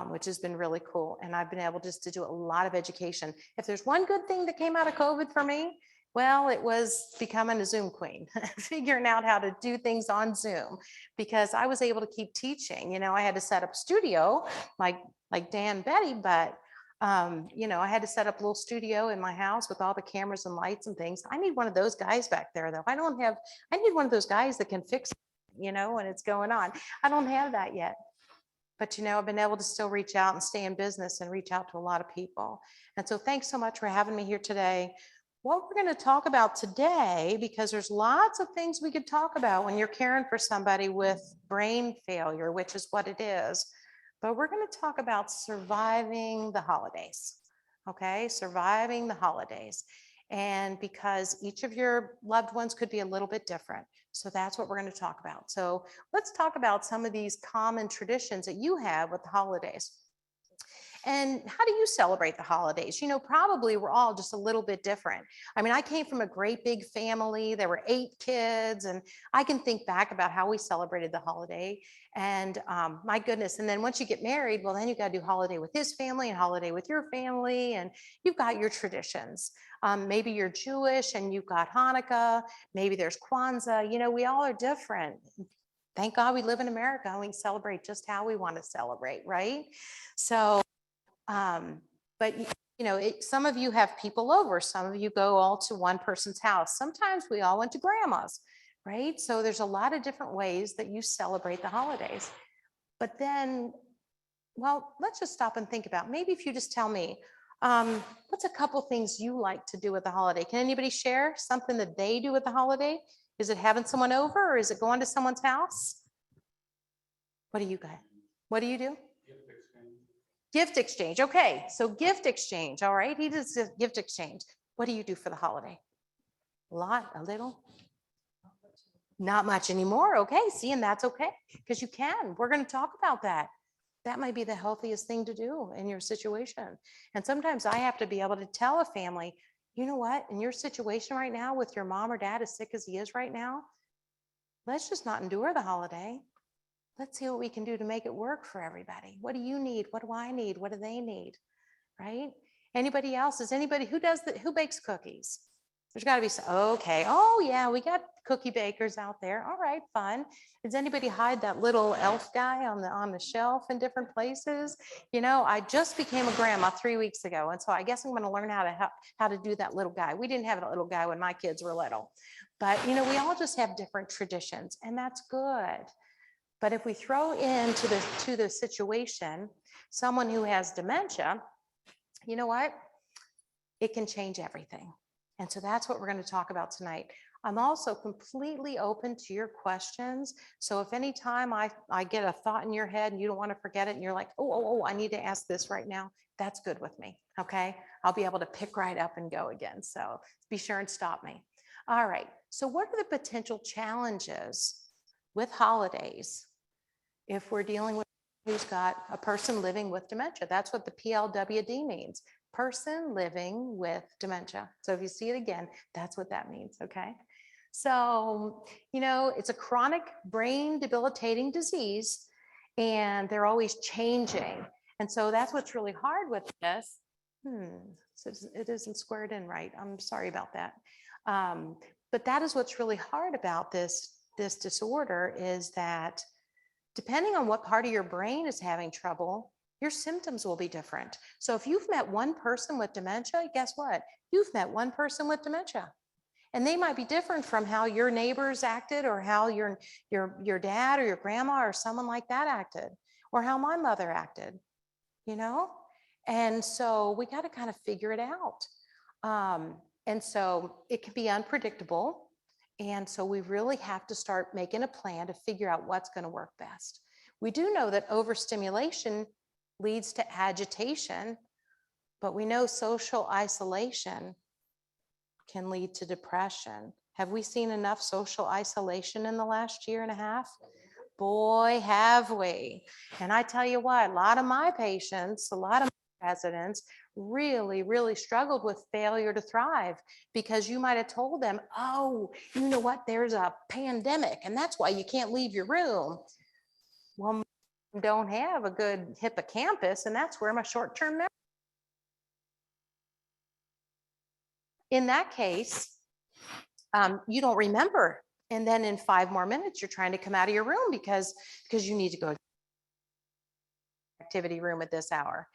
Which has been really cool. And I've been able just to do a lot of education. If there's one good thing that came out of COVID for me, well, it was becoming a Zoom queen, figuring out how to do things on Zoom, because I was able to keep teaching. I had to set up studio like Dan Betty, but I had to set up a little studio in my house with all the cameras and lights and things. I need one of those guys back there though. I need one of those guys that can fix, when it's going on. I don't have that yet. But, I've been able to still reach out and stay in business and reach out to a lot of people. And so thanks so much for having me here today. What we're going to talk about today, because there's lots of things we could talk about when you're caring for somebody with brain failure, which is what it is. But we're going to talk about surviving the holidays. Okay, surviving the holidays. And because each of your loved ones could be a little bit different. So that's what we're going to talk about. So let's talk about some of these common traditions that you have with the holidays. And how do you celebrate the holidays? Probably we're all just a little bit different. I mean, I came from a great big family. There were 8 kids, and I can think back about how we celebrated the holiday. And my goodness. And then once you get married, well, then you got to do holiday with his family and holiday with your family. And you've got your traditions. Maybe you're Jewish and you've got Hanukkah. Maybe there's Kwanzaa. We all are different. Thank God we live in America and we can celebrate just how we want to celebrate, right? So, but some of you have people over. Some of you go all to one person's house. Sometimes we all went to grandma's, right? So there's a lot of different ways that you celebrate the holidays. But then, well, let's just stop and think about, maybe if you just tell me, what's a couple things you like to do with the holiday? Can anybody share something that they do with the holiday? Is it having someone over, or is it going to someone's house? What do you guys? What do you do? Gift exchange. Okay, so gift exchange. All right, he does gift exchange. What do you do for the holiday? A lot, a little? Not much anymore. Okay, see, and that's okay, because you can. We're going to talk about that. That might be the healthiest thing to do in your situation. And sometimes I have to be able to tell a family, you know what, in your situation right now with your mom or dad as sick as he is right now, let's just not endure the holiday. Let's see what we can do to make it work for everybody. What do you need? What do I need? What do they need? Right? Anybody else? Is anybody who bakes cookies? There's got to be some. Okay. Oh yeah, we got cookie bakers out there. All right, fun. Does anybody hide that little elf guy on the shelf in different places? I just became a grandma 3 weeks ago, and so I guess I'm going to learn how to do that little guy. We didn't have that little guy when my kids were little, but we all just have different traditions, and that's good. But if we throw into the situation someone who has dementia, you know what? It can change everything. And so that's what we're going to talk about tonight. I'm also completely open to your questions. So if any time I get a thought in your head and you don't want to forget it and you're like, oh, I need to ask this right now, that's good with me. Okay. I'll be able to pick right up and go again. So be sure and stop me. All right. So what are the potential challenges with holidays if we're dealing with who's got a person living with dementia? That's what the PLWD means. Person living with dementia. So if you see it again, that's what that means, okay? So, it's a chronic brain debilitating disease, and they're always changing. And so that's what's really hard with this. So it isn't squared in right. I'm sorry about that. But that is what's really hard about this disorder, is that depending on what part of your brain is having trouble, your symptoms will be different. So if you've met one person with dementia, guess what? You've met one person with dementia. And they might be different from how your neighbors acted, or how your dad or your grandma or someone like that acted, or how my mother acted, And so we got to kind of figure it out. And so it can be unpredictable. And so we really have to start making a plan to figure out what's going to work best. We do know that overstimulation leads to agitation, but we know social isolation can lead to depression. Have we seen enough social isolation in the last year and a half? boy, have we. And I tell you what, a lot of my patients, a lot of my residents really, really struggled with failure to thrive, because you might have told them, oh, you know what, there's a pandemic and that's why you can't leave your room. Well, most of them don't have a good hippocampus, and that's where my short-term memory. In that case, you don't remember. And then in 5 more minutes, you're trying to come out of your room because you need to go to the activity room at this hour.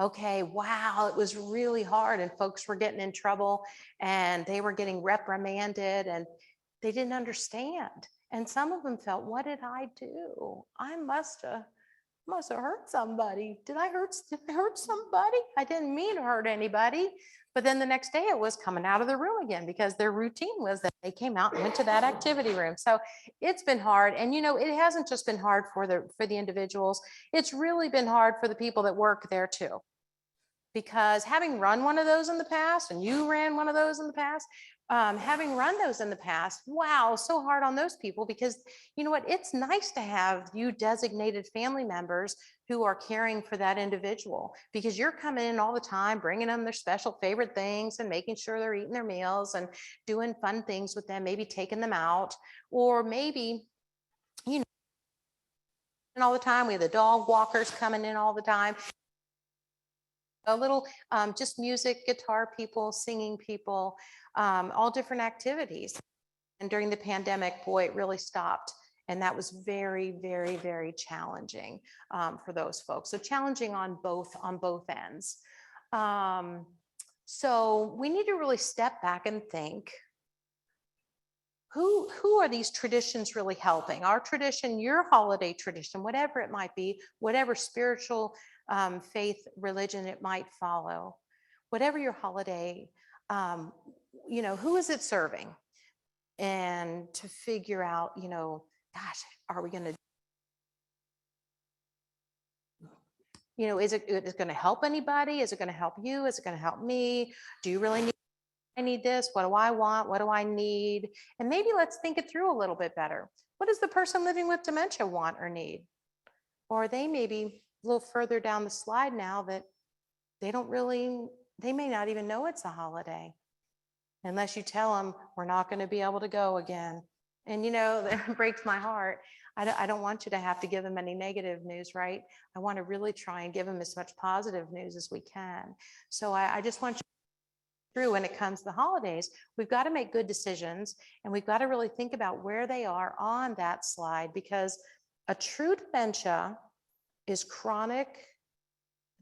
Okay, wow, it was really hard, and folks were getting in trouble and they were getting reprimanded and they didn't understand. And some of them felt, what did I do? I must have hurt somebody. Did I hurt somebody? I didn't mean to hurt anybody. But then the next day it was coming out of the room again, because their routine was that they came out and went to that activity room. So it's been hard. And it hasn't just been hard for the individuals. It's really been hard for the people that work there too. Because having run one of those in the past, and you ran one of those in the past, having run those in the past, wow, so hard on those people, because you know what, it's nice to have you designated family members who are caring for that individual, because you're coming in all the time, bringing them their special favorite things and making sure they're eating their meals and doing fun things with them, maybe taking them out, or maybe, and all the time, we have the dog walkers coming in all the time. A little just music, guitar people, singing people, all different activities. And during the pandemic, boy, it really stopped. And that was very, very, very challenging for those folks. So challenging on both ends. So we need to really step back and think, who are these traditions really helping? Our tradition, your holiday tradition, whatever it might be, whatever spiritual faith, religion it might follow, whatever your holiday, who is it serving? And to figure out, gosh, are we going to, is it going to help anybody? Is it going to help you? Is it going to help me? Do you really need, I need this? What do I want? What do I need? And maybe let's think it through a little bit better. What does the person living with dementia want or need? Or they may be a little further down the slide now that they may not even know it's a holiday unless you tell them we're not going to be able to go again. And that breaks my heart. I don't want you to have to give them any negative news, right? I want to really try and give them as much positive news as we can. So I just want you through when it comes to the holidays, we've got to make good decisions, and we've got to really think about where they are on that slide, because a true dementia is chronic,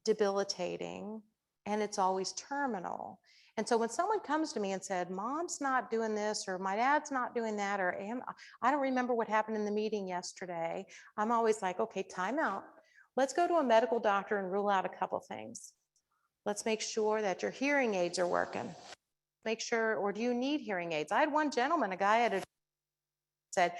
debilitating, and it's always terminal. And so when someone comes to me and said, Mom's not doing this, or my dad's not doing that, or I don't remember what happened in the meeting yesterday, I'm always like, okay, time out. Let's go to a medical doctor and rule out a couple things. Let's make sure that your hearing aids are working. Make sure, or do you need hearing aids? I had one gentleman, a guy at said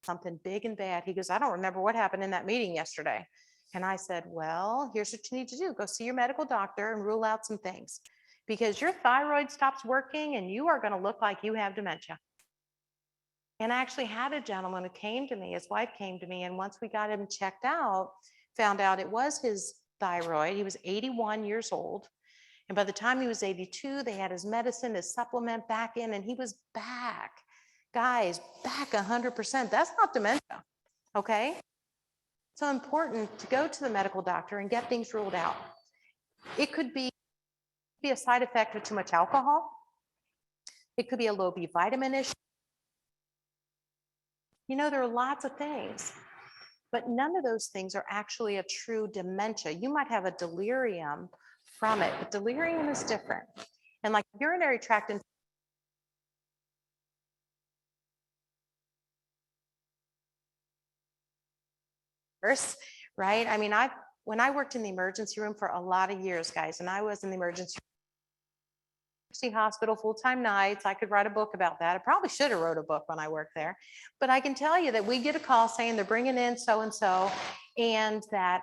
something big and bad. He goes, I don't remember what happened in that meeting yesterday. And I said, well, here's what you need to do. Go see your medical doctor and rule out some things, because your thyroid stops working and you are going to look like you have dementia. And I actually had a gentleman who came to me, his wife came to me, and once we got him checked out, found out it was his thyroid. He was 81 years old. And by the time he was 82, they had his medicine, his supplement back in, and he was back. Guys, back 100%. That's not dementia, okay? So important to go to the medical doctor and get things ruled out. It could be a side effect of too much alcohol. It could be a low B vitamin issue. There are lots of things, but none of those things are actually a true dementia. You might have a delirium from it, but delirium is different. And like urinary tract infection, right? I mean, when I worked in the emergency room for a lot of years, guys, and I was in the emergency hospital full-time nights, I could write a book about that. I probably should have wrote a book when I worked there, but I can tell you that we get a call saying they're bringing in so-and-so, and that,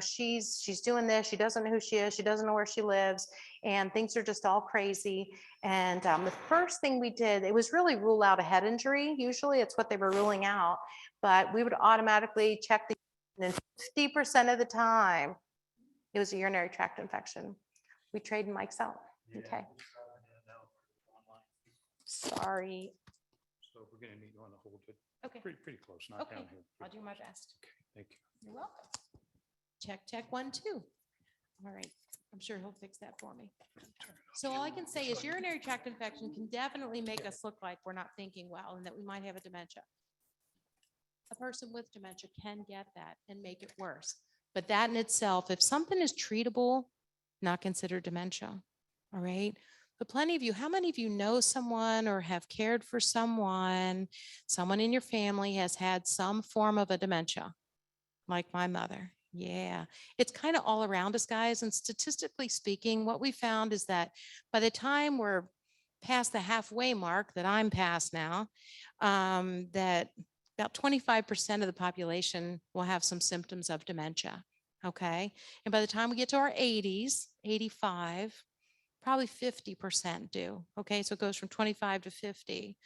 she's doing this, she doesn't know who she is, she doesn't know where she lives, and things are just all crazy. And the first thing we did, it was really rule out a head injury. Usually it's what they were ruling out, but we would automatically check the, and 50% of the time, it was a urinary tract infection. We traded Mike's out. Okay. Sorry. So we're gonna need you on the hold it. Okay. Pretty close, not Okay. down here. I'll do my best. Okay, thank you. You're welcome. Check 1, 2. All right. I'm sure he'll fix that for me. So all I can say is urinary tract infection can definitely make us look like we're not thinking well and that we might have a dementia. A person with dementia can get that and make it worse. But that in itself, if something is treatable, not considered dementia. All right. But plenty of you, how many of you know someone or have cared for someone in your family has had some form of a dementia, like my mother? Yeah, it's kind of all around us, guys. And statistically speaking, what we found is that by the time we're past the halfway mark that I'm past now, that about 25% of the population will have some symptoms of dementia. Okay. And by the time we get to our 80s, 85, probably 50% do. Okay. So it goes from 25 to 50.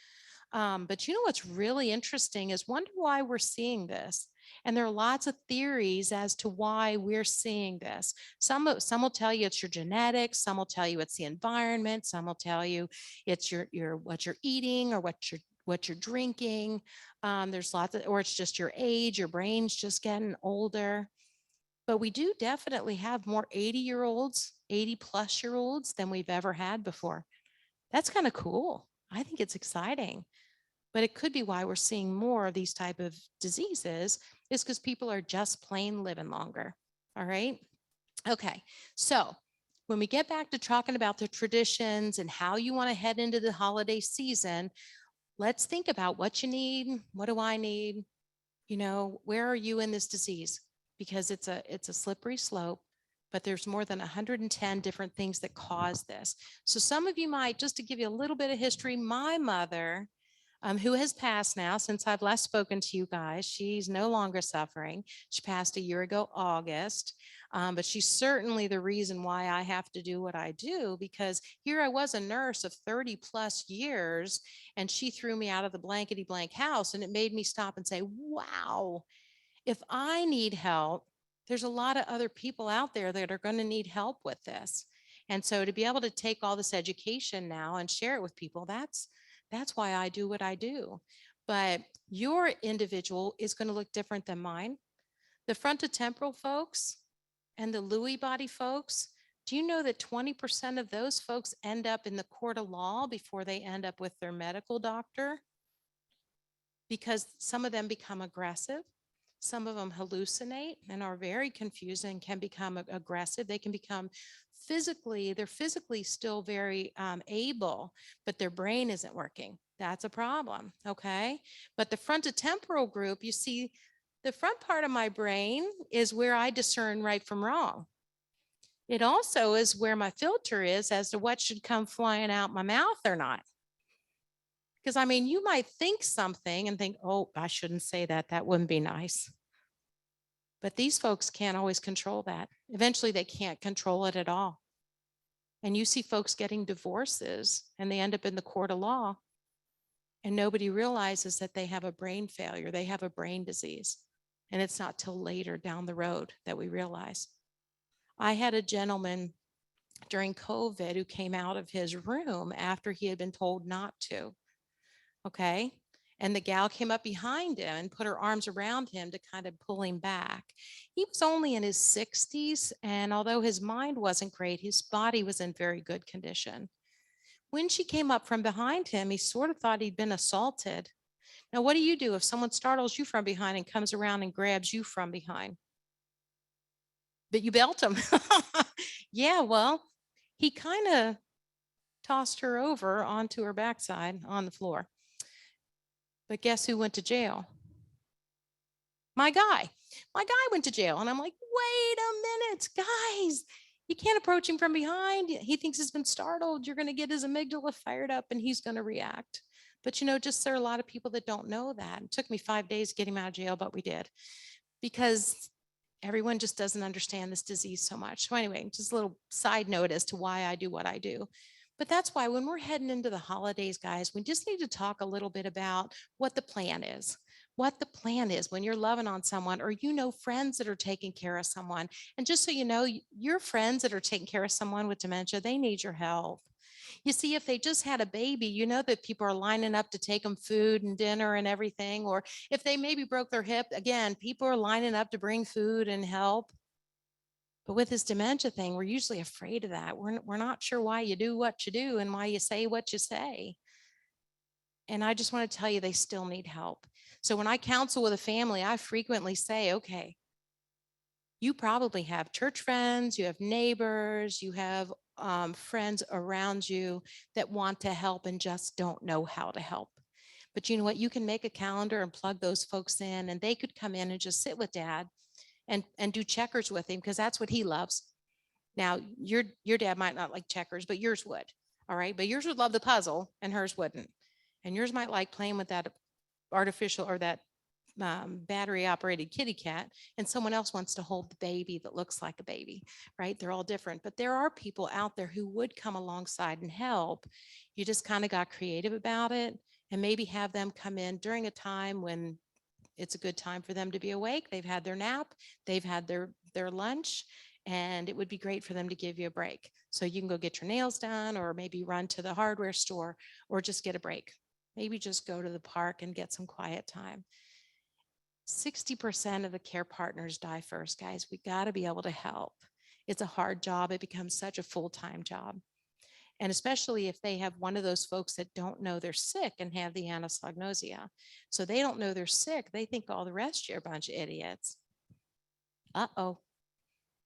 But you know what's really interesting is wonder why we're seeing this. And there are lots of theories as to why we're seeing this. Some will tell you it's your genetics. Some will tell you it's the environment. Some will tell you it's your what you're eating or what you're drinking. There's lots of, or it's just your age. Your brain's just getting older. But we do definitely have more 80-year-olds, 80-plus-year-olds than we've ever had before. That's kind of cool. I think it's exciting. But it could be why we're seeing more of these type of diseases is because people are just plain living longer. All right. Okay. So when we get back to talking about the traditions and how you want to head into the holiday season, let's think about what you need. What do I need? Where are you in this disease? Because it's a slippery slope, but there's more than 110 different things that cause this. So some of you might, just to give you a little bit of history, my mother, who has passed now since I've last spoken to you guys. She's no longer suffering. She passed a year ago, August. But she's certainly the reason why I have to do what I do, because here I was a nurse of 30-plus years, and she threw me out of the blankety blank house. And it made me stop and say, wow, if I need help, there's a lot of other people out there that are going to need help with this. And so to be able to take all this education now and share it with people, that's why I do what I do. But your individual is going to look different than mine. The frontotemporal folks and the Lewy body folks, do you know that 20% of those folks end up in the court of law before they end up with their medical doctor? Because some of them become aggressive. Some of them hallucinate and are very confusing, can become aggressive. They can become they're physically still very able, but their brain isn't working. That's a problem, okay? But the frontotemporal group, you see, the front part of my brain is where I discern right from wrong. It also is where my filter is as to what should come flying out my mouth or not. Because I mean, you might think something and think, oh, I shouldn't say that. That wouldn't be nice. But these folks can't always control that. Eventually, they can't control it at all. And you see folks getting divorces and they end up in the court of law. And nobody realizes that they have a brain failure. They have a brain disease. And it's not till later down the road that we realize. I had a gentleman during COVID who came out of his room after he had been told not to. Okay. And the gal came up behind him and put her arms around him to kind of pull him back. He was only in his 60s. And although his mind wasn't great, his body was in very good condition. When she came up from behind him, he sort of thought he'd been assaulted. Now, what do you do if someone startles you from behind and comes around and grabs you from behind? But you belt him. Yeah, well, he kind of tossed her over onto her backside on the floor. But guess who went to jail? My guy. My guy went to jail. And I'm like, wait a minute, guys. You can't approach him from behind. He thinks he's been startled. You're going to get his amygdala fired up and he's going to react. But just there are a lot of people that don't know that. It took me 5 days to get him out of jail, but we did. because everyone just doesn't understand this disease so much. So anyway, just a little side note as to why I do what I do. But that's why when we're heading into the holidays, guys, we just need to talk a little bit about what the plan is. What the plan is when you're loving on someone, or you know friends that are taking care of someone. And just so you know, your friends that are taking care of someone with dementia, they need your help. You see, if they just had a baby, you know that people are lining up to take them food and dinner and everything. Or if they maybe broke their hip, again, people are lining up to bring food and help. But with this dementia thing, we're usually afraid of that. We're not sure why you do what you do and why you say what you say. And I just want to tell you, they still need help. So when I counsel with a family, I frequently say, okay, you probably have church friends, you have neighbors, you have friends around you that want to help and just don't know how to help. But you know what? You can make a calendar and plug those folks in, and they could come in and just sit with dad and do checkers with him, because that's what he loves. Now, your dad might not like checkers, but yours would. All right. But yours would love the puzzle and hers wouldn't. And yours might like playing with that artificial or that battery operated kitty cat, and someone else wants to hold the baby that looks like a baby, right? They're all different, but there are people out there who would come alongside and help. You just kind of got creative about it, and maybe have them come in during a time when it's a good time for them to be awake. They've had their nap, they've had their lunch, and it would be great for them to give you a break. So you can go get your nails done, or maybe run to the hardware store, or just get a break. Maybe just go to the park and get some quiet time. 60% of the care partners die first, guys. We got to be able to help. It's a hard job. It becomes such a full-time job. And especially if they have one of those folks that don't know they're sick and have the anosognosia. So they don't know they're sick. They think all the rest of you are a bunch of idiots. Uh-oh.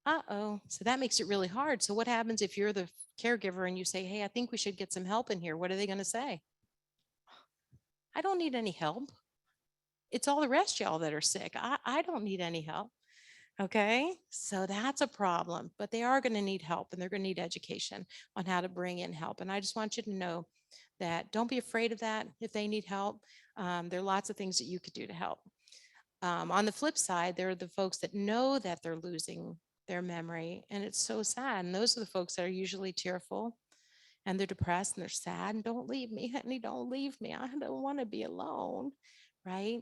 Uh-oh. So that makes it really hard. So what happens if you're the caregiver and you say, hey, I think we should get some help in here? What are they going to say? I don't need any help. It's all the rest of y'all that are sick. I don't need any help. Okay. So that's a problem, but they are going to need help, and they're going to need education on how to bring in help. And I just want you to know that don't be afraid of that. If they need help, there are lots of things that you could do to help. On the flip side, there are the folks that know that they're losing their memory, and it's so sad. And those are the folks that are usually tearful, and they're depressed and they're sad. And don't leave me, honey, don't leave me. I don't want to be alone, right?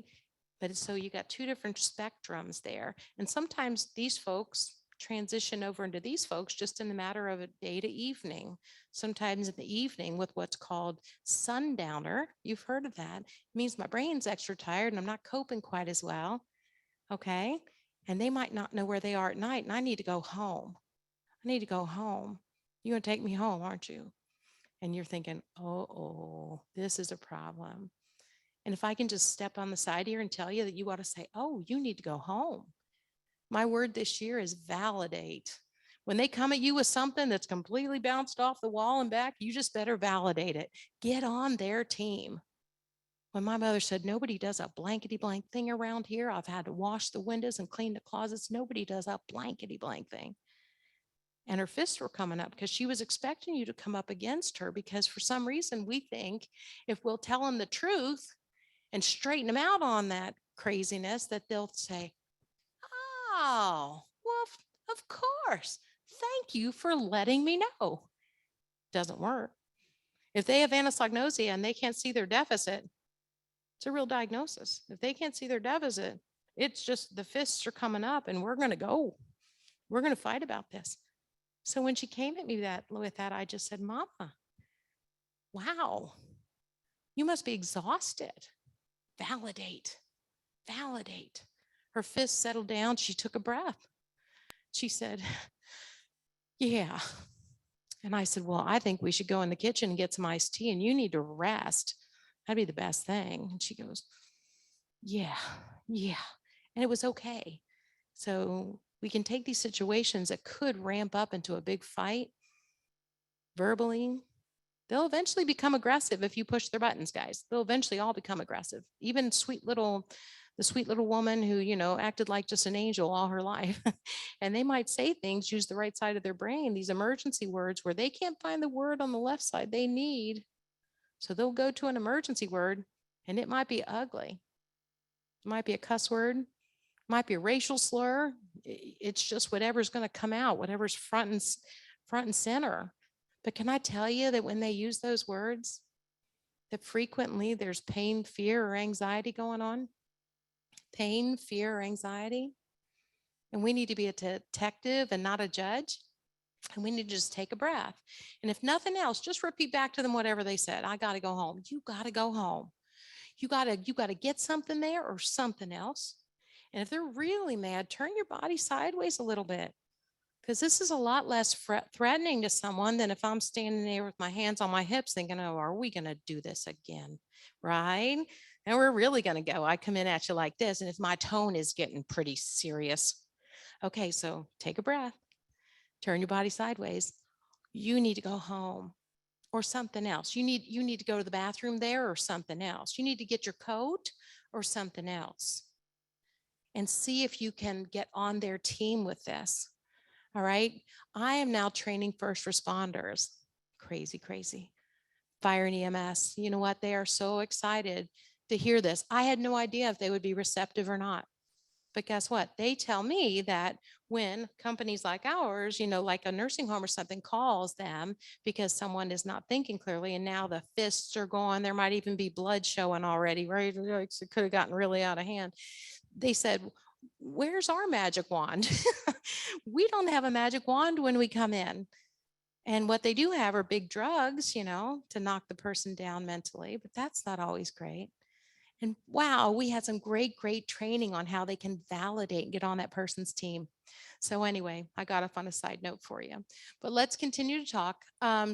But so you got two different spectrums there. And sometimes these folks transition over into these folks just in the matter of a day to evening. Sometimes in the evening with what's called sundowner. You've heard of that. It means my brain's extra tired and I'm not coping quite as well. Okay. And they might not know where they are at night, and I need to go home. I need to go home. You're going to take me home, aren't you? And you're thinking, oh, this is a problem. And if I can just step on the side here and tell you that you ought to say, oh, you need to go home. My word this year is validate. When they come at you with something that's completely bounced off the wall and back, you just better validate it. Get on their team. When my mother said, nobody does a blankety blank thing around here, I've had to wash the windows and clean the closets. Nobody does a blankety blank thing. And her fists were coming up because she was expecting you to come up against her, because for some reason we think if we'll tell them the truth and straighten them out on that craziness, that they'll say, oh, well, of course. Thank you for letting me know. Doesn't work. If they have anosognosia and they can't see their deficit, it's a real diagnosis. If they can't see their deficit, it's just the fists are coming up and we're going to go. We're going to fight about this. So when she came at me with that, I just said, Mama, wow, you must be exhausted. Validate, validate. Her fist settled down. She took a breath. She said, yeah. And I said, well, I think we should go in the kitchen and get some iced tea, and you need to rest. That'd be the best thing. And she goes, yeah. And it was okay. So we can take these situations that could ramp up into a big fight verbally. They'll eventually become aggressive if you push their buttons, guys. They'll eventually all become aggressive. Even the sweet little woman who, acted like just an angel all her life. And they might say things, use the right side of their brain, these emergency words where they can't find the word on the left side they need. So they'll go to an emergency word, and it might be ugly. It might be a cuss word. It Might be a racial slur. It's just whatever's going to come out, whatever's front and center. But can I tell you that when they use those words, that frequently there's pain, fear, or anxiety going on? Pain, fear, or anxiety. And we need to be a detective and not a judge. And we need to just take a breath. And if nothing else, just repeat back to them whatever they said. I got to go home. You got to go home. You got to get something there or something else. And if they're really mad, turn your body sideways a little bit, because this is a lot less threatening to someone than if I'm standing there with my hands on my hips thinking, oh, are we going to do this again? Right? And we're really going to go. I come in at you like this. And if my tone is getting pretty serious, okay, so take a breath, turn your body sideways. You need to go home or something else. You need to go to the bathroom there or something else. You need to get your coat or something else. And see if you can get on their team with this. All right. I am now training first responders. Crazy, crazy. Fire and EMS. You know what? They are so excited to hear this. I had no idea if they would be receptive or not. But guess what? They tell me that when companies like ours, like a nursing home or something, calls them because someone is not thinking clearly, and now the fists are going, there might even be blood showing already, right? It could have gotten really out of hand. They said, where's our magic wand? We don't have a magic wand when we come in. And what they do have are big drugs, to knock the person down mentally, but that's not always great. And wow, we had some great training on how they can validate and get on that person's team. So anyway, I got off on a side note for you, but let's continue to talk.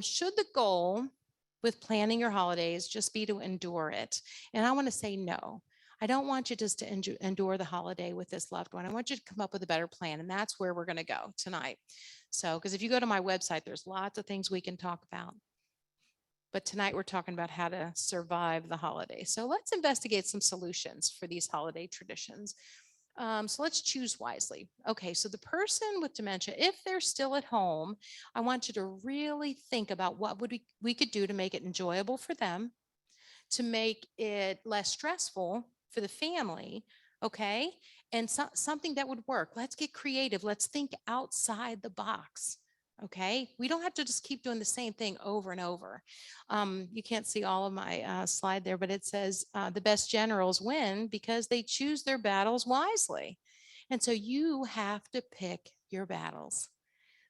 Should the goal with planning your holidays just be to endure it? And I want to say no. I don't want you just to endure the holiday with this loved one. I want you to come up with a better plan. And that's where we're going to go tonight. So, because if you go to my website, there's lots of things we can talk about. But tonight we're talking about how to survive the holiday. So let's investigate some solutions for these holiday traditions. So let's choose wisely. Okay, so the person with dementia, if they're still at home, I want you to really think about what we could do to make it enjoyable for them, to make it less stressful for the family, okay? And something that would work. Let's get creative. Let's think outside the box, okay? We don't have to just keep doing the same thing over and over. You can't see all of my slide there, but it says the best generals win because they choose their battles wisely. And so you have to pick your battles.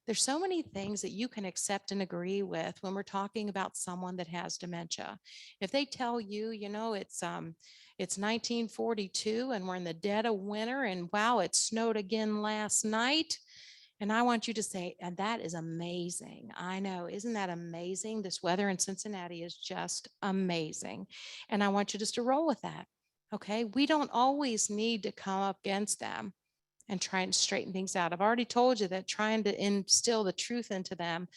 There's so many things that you can accept and agree with when we're talking about someone that has dementia. If they tell you, it's 1942 and we're in the dead of winter and wow, it snowed again last night. And I want you to say, and that is amazing. I know, isn't that amazing? This weather in Cincinnati is just amazing. And I want you just to roll with that. Okay. We don't always need to come up against them and try and straighten things out. I've already told you that trying to instill the truth into them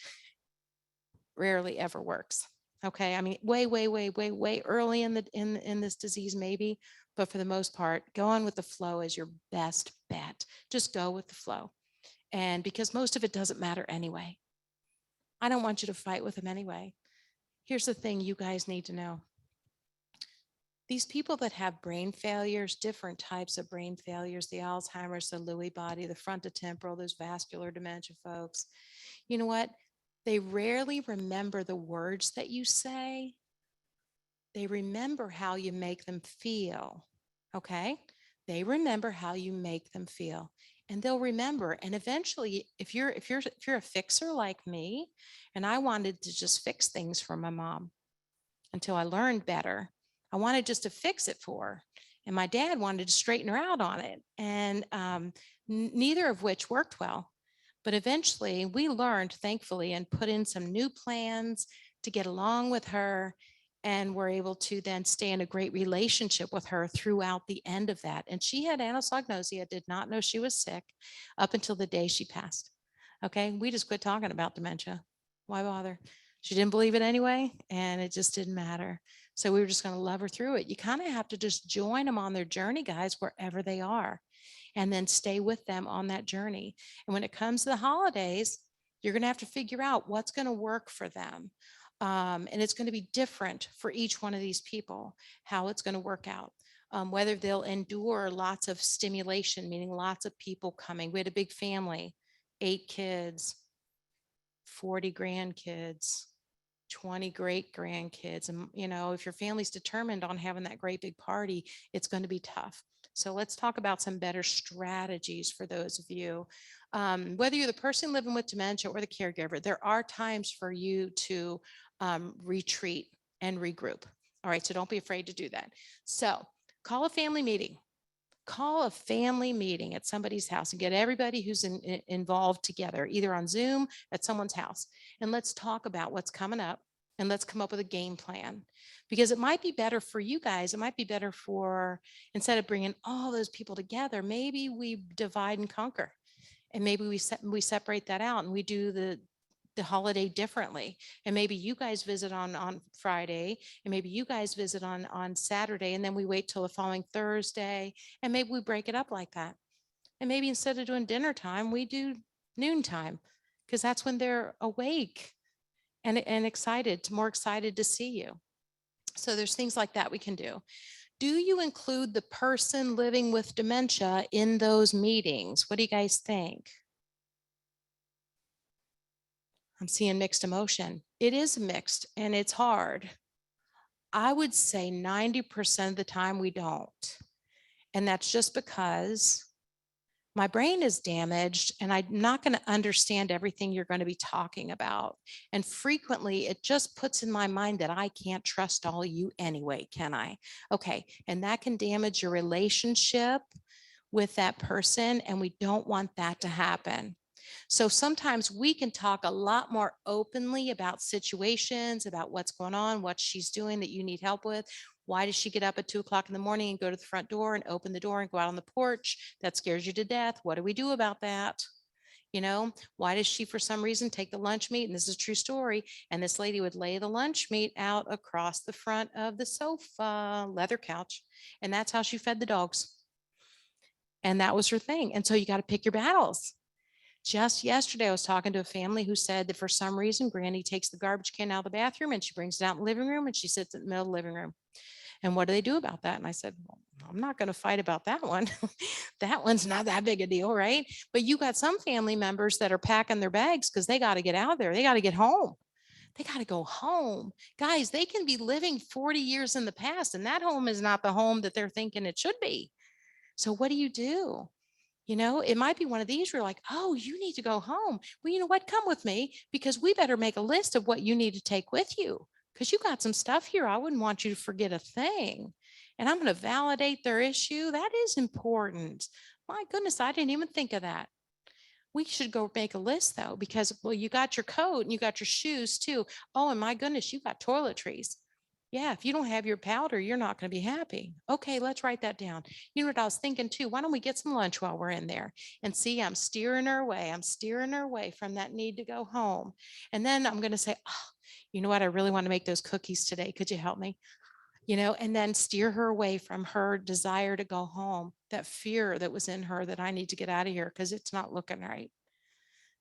rarely ever works. Okay, I mean, way early in this disease, maybe, but for the most part, going with the flow is your best bet. Just go with the flow, and because most of it doesn't matter anyway. I don't want you to fight with them anyway. Here's the thing you guys need to know. These people that have brain failures, different types of brain failures, the Alzheimer's, the Lewy body, the frontotemporal, those vascular dementia folks, you know what? They rarely remember the words that you say. They remember how you make them feel, okay? They remember how you make them feel, and they'll remember. And eventually, if you're a fixer like me, and I wanted to just fix things for my mom until I learned better. I wanted just to fix it for her. And my dad wanted to straighten her out on it. And neither of which worked well. But eventually we learned, thankfully, and put in some new plans to get along with her. And were able to then stay in a great relationship with her throughout the end of that. And she had anosognosia, did not know she was sick up until the day she passed. Okay, we just quit talking about dementia. Why bother? She didn't believe it anyway, and it just didn't matter. So we were just going to love her through it. You kind of have to just join them on their journey, guys, wherever they are, and then stay with them on that journey. And when it comes to the holidays, you're going to have to figure out what's going to work for them. And it's going to be different for each one of these people, how it's going to work out. whether they'll endure lots of stimulation, meaning lots of people coming. We had a big family, 8 kids, 40 grandkids, 20 great grandkids. And, you know, if your family's determined on having that great big party, it's going to be tough. So let's talk about some better strategies for those of you. Whether you're the person living with dementia or the caregiver, there are times for you to retreat and regroup. All right, so don't be afraid to do that. So call a family meeting. Call a family meeting at somebody's house and get everybody who's involved together, either on Zoom at someone's house. And let's talk about what's coming up and let's come up with a game plan. Because it might be better for you guys. It might be better for, instead of bringing all those people together, maybe we divide and conquer. And maybe we separate that out and we do the holiday differently. And maybe you guys visit on Friday, and maybe you guys visit on Saturday, and then we wait till the following Thursday, and maybe we break it up like that. And maybe instead of doing dinner time, we do noontime, because that's when they're awake and excited, more excited to see you. So there's things like that we can do. Do you include the person living with dementia in those meetings? What do you guys think? I'm seeing mixed emotion. It is mixed and it's hard. I would say 90% of the time we don't. And that's just because my brain is damaged and I'm not going to understand everything you're going to be talking about. And frequently it just puts in my mind that I can't trust all of you anyway, can I? Okay. And that can damage your relationship with that person. And we don't want that to happen. So sometimes we can talk a lot more openly about situations, about what's going on, what she's doing that you need help with. Why does she get up at 2 o'clock in the morning and go to the front door and open the door and go out on the porch? That scares you to death. What do we do about that? You know, why does she, for some reason, take the lunch meat? And this is a true story. And this lady would lay the lunch meat out across the front of the sofa, leather couch. And that's how she fed the dogs. And that was her thing. And so you got to pick your battles. Just yesterday, I was talking to a family who said that for some reason, Granny takes the garbage can out of the bathroom and she brings it out in the living room and she sits in the middle of the living room. And what do they do about that? And I said, well, I'm not going to fight about that one. That one's not that big a deal, right? But you got some family members that are packing their bags because they got to get out there. They got to get home. They got to go home. Guys, they can be living 40 years in the past, and that home is not the home that they're thinking it should be. So what do? You know, it might be one of these where you're like, oh, you need to go home. Well, you know what? Come with me, because we better make a list of what you need to take with you, because you got some stuff here. I wouldn't want you to forget a thing. And I'm going to validate their issue. That is important. My goodness, I didn't even think of that. We should go make a list though, because, well, you got your coat and you got your shoes too. Oh, and my goodness, you got toiletries. Yeah, if you don't have your powder, you're not going to be happy. Okay, let's write that down. You know what I was thinking too? Why don't we get some lunch while we're in there? And see, I'm steering her away. I'm steering her away from that need to go home. And then I'm going to say, oh, you know what? I really want to make those cookies today. Could you help me? You know, and then steer her away from her desire to go home, that fear that was in her that I need to get out of here because it's not looking right.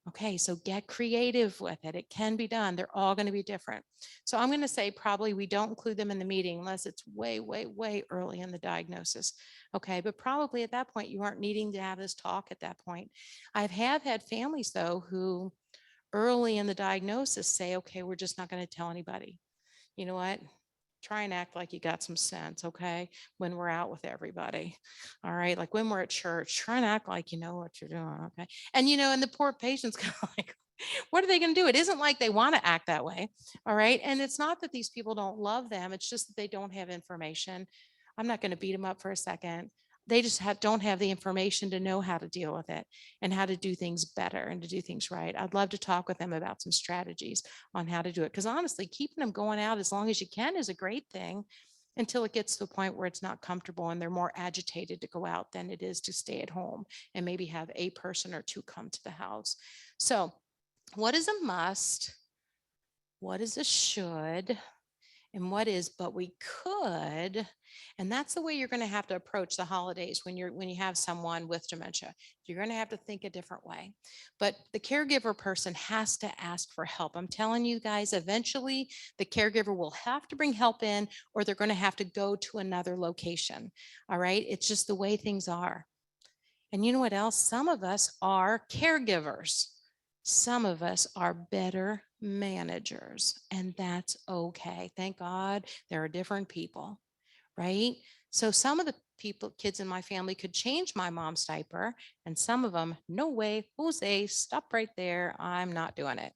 Okay, so get creative with it. It can be done. They're all going to be different. So I'm going to say probably we don't include them in the meeting unless it's way, way, way early in the diagnosis. Okay, but probably at that point, you aren't needing to have this talk at that point. I have had families though who early in the diagnosis say, okay, we're just not going to tell anybody. You know what? Try and act like you got some sense, okay? When we're out with everybody, all right? Like when we're at church, try and act like you know what you're doing, okay? And you know, and the poor patient's kind of like, what are they going to do? It isn't like they want to act that way, all right? And it's not that these people don't love them. It's just that they don't have information. I'm not going to beat them up for a second. They just don't have the information to know how to deal with it and how to do things better and to do things right. I'd love to talk with them about some strategies on how to do it. Because honestly, keeping them going out as long as you can is a great thing until it gets to a point where it's not comfortable and they're more agitated to go out than it is to stay at home and maybe have a person or two come to the house. So what is a must? What is a should? and what is, but we could. And that's the way you're going to have to approach the holidays when you have someone with dementia. You're going to have to think a different way. But the caregiver person has to ask for help. I'm telling you guys, eventually the caregiver will have to bring help in, or they're going to have to go to another location. All right. It's just the way things are. And you know what else? Some of us are caregivers. Some of us are better managers, and that's okay. Thank God there are different people, right? So some of the kids in my family could change my mom's diaper, and some of them, no way, Jose, stop right there. I'm not doing it.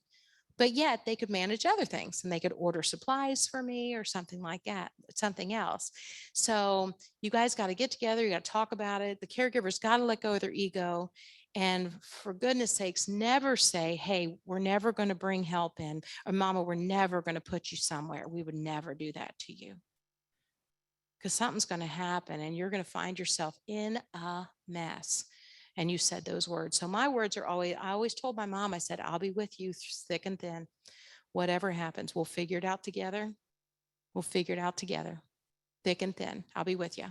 But yet they could manage other things, and they could order supplies for me or something like that, something else. So you guys got to get together. You got to talk about it. The caregivers got to let go of their ego. And for goodness sakes, never say, hey, we're never going to bring help in, or mama, we're never going to put you somewhere. We would never do that to you. Because something's going to happen and you're going to find yourself in a mess. And you said those words. So my words are always, I always told my mom, I said, I'll be with you thick and thin. Whatever happens, we'll figure it out together. We'll figure it out together, thick and thin. I'll be with you.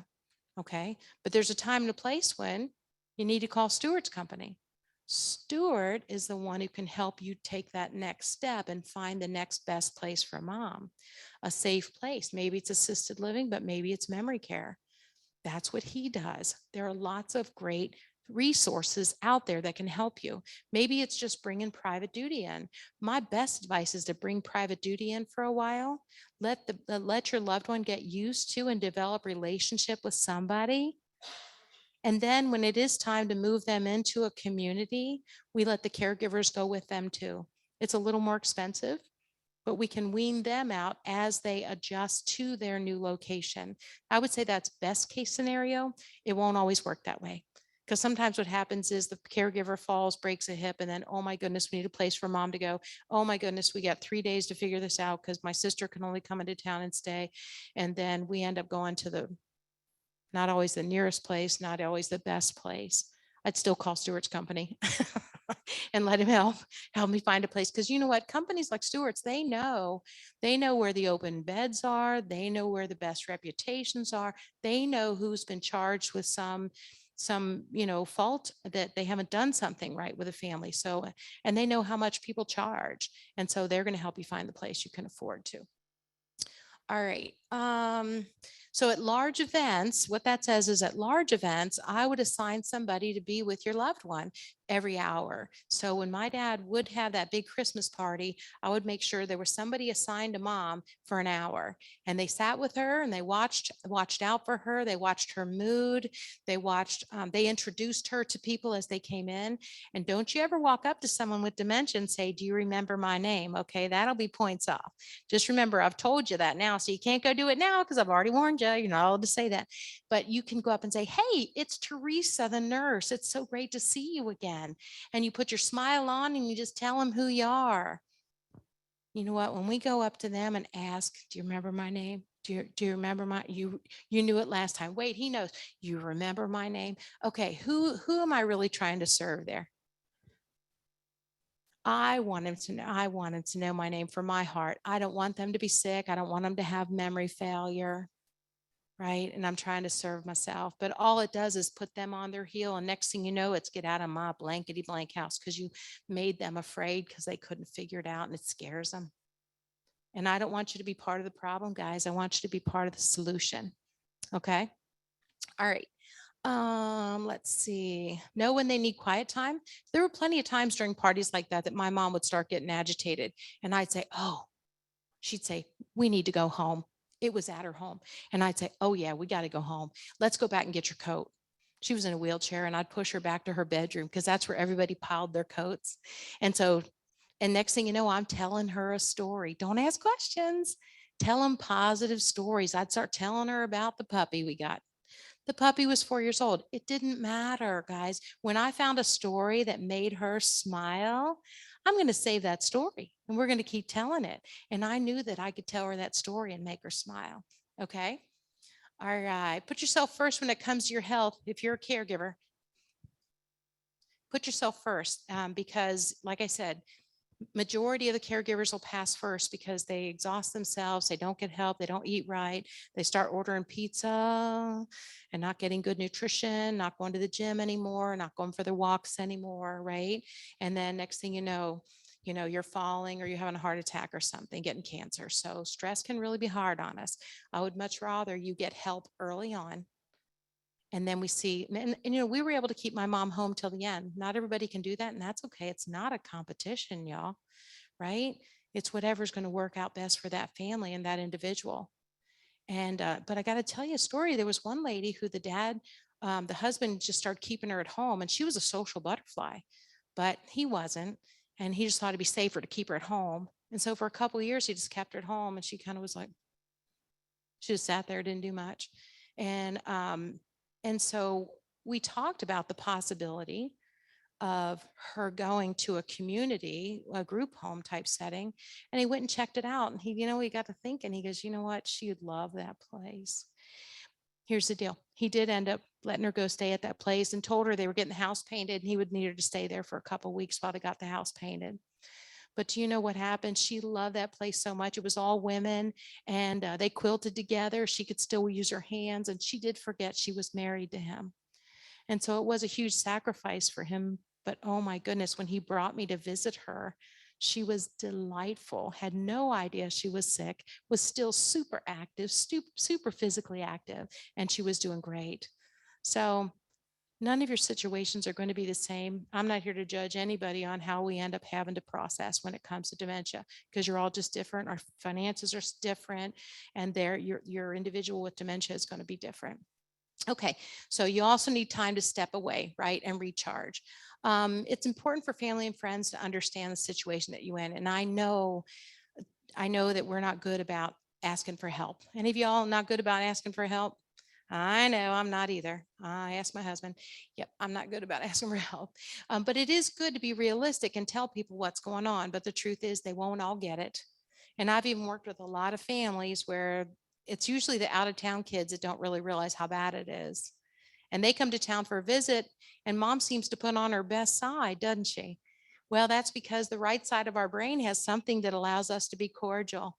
Okay. But there's a time and a place when you need to call Stewart's company. Stewart is the one who can help you take that next step and find the next best place for mom, a safe place. Maybe it's assisted living, but maybe it's memory care. That's what he does. There are lots of great resources out there that can help you. Maybe it's just bringing private duty in. My best advice is to bring private duty in for a while. Let your loved one get used to and develop relationship with somebody. And then when it is time to move them into a community, we let the caregivers go with them too. It's a little more expensive, but we can wean them out as they adjust to their new location. I would say that's best case scenario. It won't always work that way. Because sometimes what happens is the caregiver falls, breaks a hip, and then, oh my goodness, we need a place for mom to go. Oh my goodness, we got 3 days to figure this out because my sister can only come into town and stay. And then we end up going to not always the nearest place, not always the best place. I'd still call Stewart's company and let him help me find a place. Because you know what? Companies like Stewart's, they know where the open beds are. They know where the best reputations are. They know who's been charged with some fault that they haven't done something right with a family. So, and they know how much people charge. And so they're going to help you find the place you can afford to. All right. So at large events, what that says is at large events, I would assign somebody to be with your loved one every hour. So when my dad would have that big Christmas party, I would make sure there was somebody assigned to mom for an hour, and they sat with her and they watched out for her. They watched her mood. They introduced her to people as they came in. And don't you ever walk up to someone with dementia and say, do you remember my name? Okay, that'll be points off. Just remember, I've told you that now, so you can't go do it now because I've already warned you. You're not allowed to say that. But you can go up and say, hey, it's Teresa, the nurse. It's so great to see you again. And you put your smile on and you just tell them who you are. You know what? When we go up to them and ask, do you remember my name? Do you remember you knew it last time. Wait, he knows. You remember my name? Okay, who am I really trying to serve there? I want him to know my name from my heart. I don't want them to be sick. I don't want them to have memory failure. Right. And I'm trying to serve myself, but all it does is put them on their heel. And next thing you know, it's get out of my blankety blank house because you made them afraid because they couldn't figure it out, and it scares them. And I don't want you to be part of the problem, guys. I want you to be part of the solution. Okay. All right. Let's see. Know when they need quiet time. There were plenty of times during parties like that my mom would start getting agitated, and I'd say, oh, she'd say, we need to go home. It was at her home. And I'd say, oh yeah, we got to go home. Let's go back and get your coat. She was in a wheelchair, and I'd push her back to her bedroom because that's where everybody piled their coats. And next thing you know, I'm telling her a story. Don't ask questions. Tell them positive stories. I'd start telling her about the puppy we got. The puppy was 4 years old. It didn't matter, guys. When I found a story that made her smile, I'm going to save that story and we're going to keep telling it. And I knew that I could tell her that story and make her smile. Okay. All right. Put yourself first when it comes to your health. If you're a caregiver, put yourself first because, like I said, majority of the caregivers will pass first because they exhaust themselves. They don't get help. They don't eat right. They start ordering pizza and not getting good nutrition, not going to the gym anymore, not going for their walks anymore, right? And then next thing you're falling or you're having a heart attack or something, getting cancer. So stress can really be hard on us. I would much rather you get help early on. And then we see, and we were able to keep my mom home till the end. Not everybody can do that, and that's okay. It's not a competition, y'all, right? It's whatever's going to work out best for that family and that individual. And but I got to tell you a story. There was one lady who the husband just started keeping her at home, and she was a social butterfly, but he wasn't, and he just thought it'd be safer to keep her at home. And so for a couple of years, he just kept her at home, and she kind of was like, she just sat there, didn't do much, and so we talked about the possibility of her going to a community, a group home type setting. And he went and checked it out. And he got to thinking, he goes, you know what? She would love that place. Here's the deal. He did end up letting her go stay at that place and told her they were getting the house painted and he would need her to stay there for a couple of weeks while they got the house painted. But do you know what happened? She loved that place so much. It was all women and they quilted together. She could still use her hands, and she did forget she was married to him. And so it was a huge sacrifice for him. But oh my goodness, when he brought me to visit her, she was delightful, had no idea she was sick, was still super active, super physically active, and she was doing great. So none of your situations are going to be the same. I'm not here to judge anybody on how we end up having to process when it comes to dementia, because you're all just different. Our finances are different, and your individual with dementia is going to be different. Okay, so you also need time to step away, right, and recharge. It's important for family and friends to understand the situation that you're in. And I know that we're not good about asking for help. Any of y'all not good about asking for help? I know I'm not either. I asked my husband. Yep, I'm not good about asking for help. But it is good to be realistic and tell people what's going on. But the truth is they won't all get it. And I've even worked with a lot of families where it's usually the out of town kids that don't really realize how bad it is. And they come to town for a visit, and mom seems to put on her best side, doesn't she? Well, that's because the right side of our brain has something that allows us to be cordial.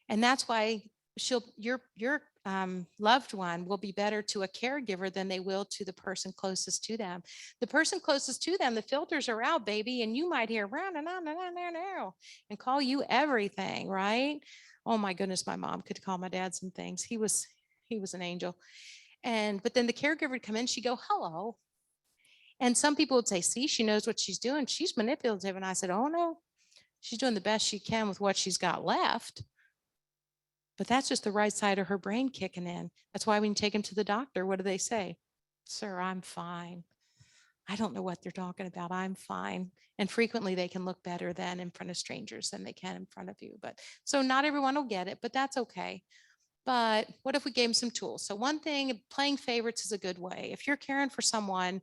And that's why your loved one will be better to a caregiver than they will to the person closest to them. The person closest to them, the filters are out, baby, and you might hear round and call you everything, right? Oh my goodness, my mom could call my dad some things. He was an angel. But then the caregiver would come in, she'd go, hello. And some people would say, see, she knows what she's doing. She's manipulative. And I said, oh no, she's doing the best she can with what she's got left. But that's just the right side of her brain kicking in. That's why when you take them to the doctor, what do they say? Sir, I'm fine. I don't know what they're talking about. I'm fine. And frequently they can look better than in front of strangers than they can in front of you. But so not everyone will get it, but that's okay. But what if we gave them some tools? So one thing, playing favorites is a good way. If you're caring for someone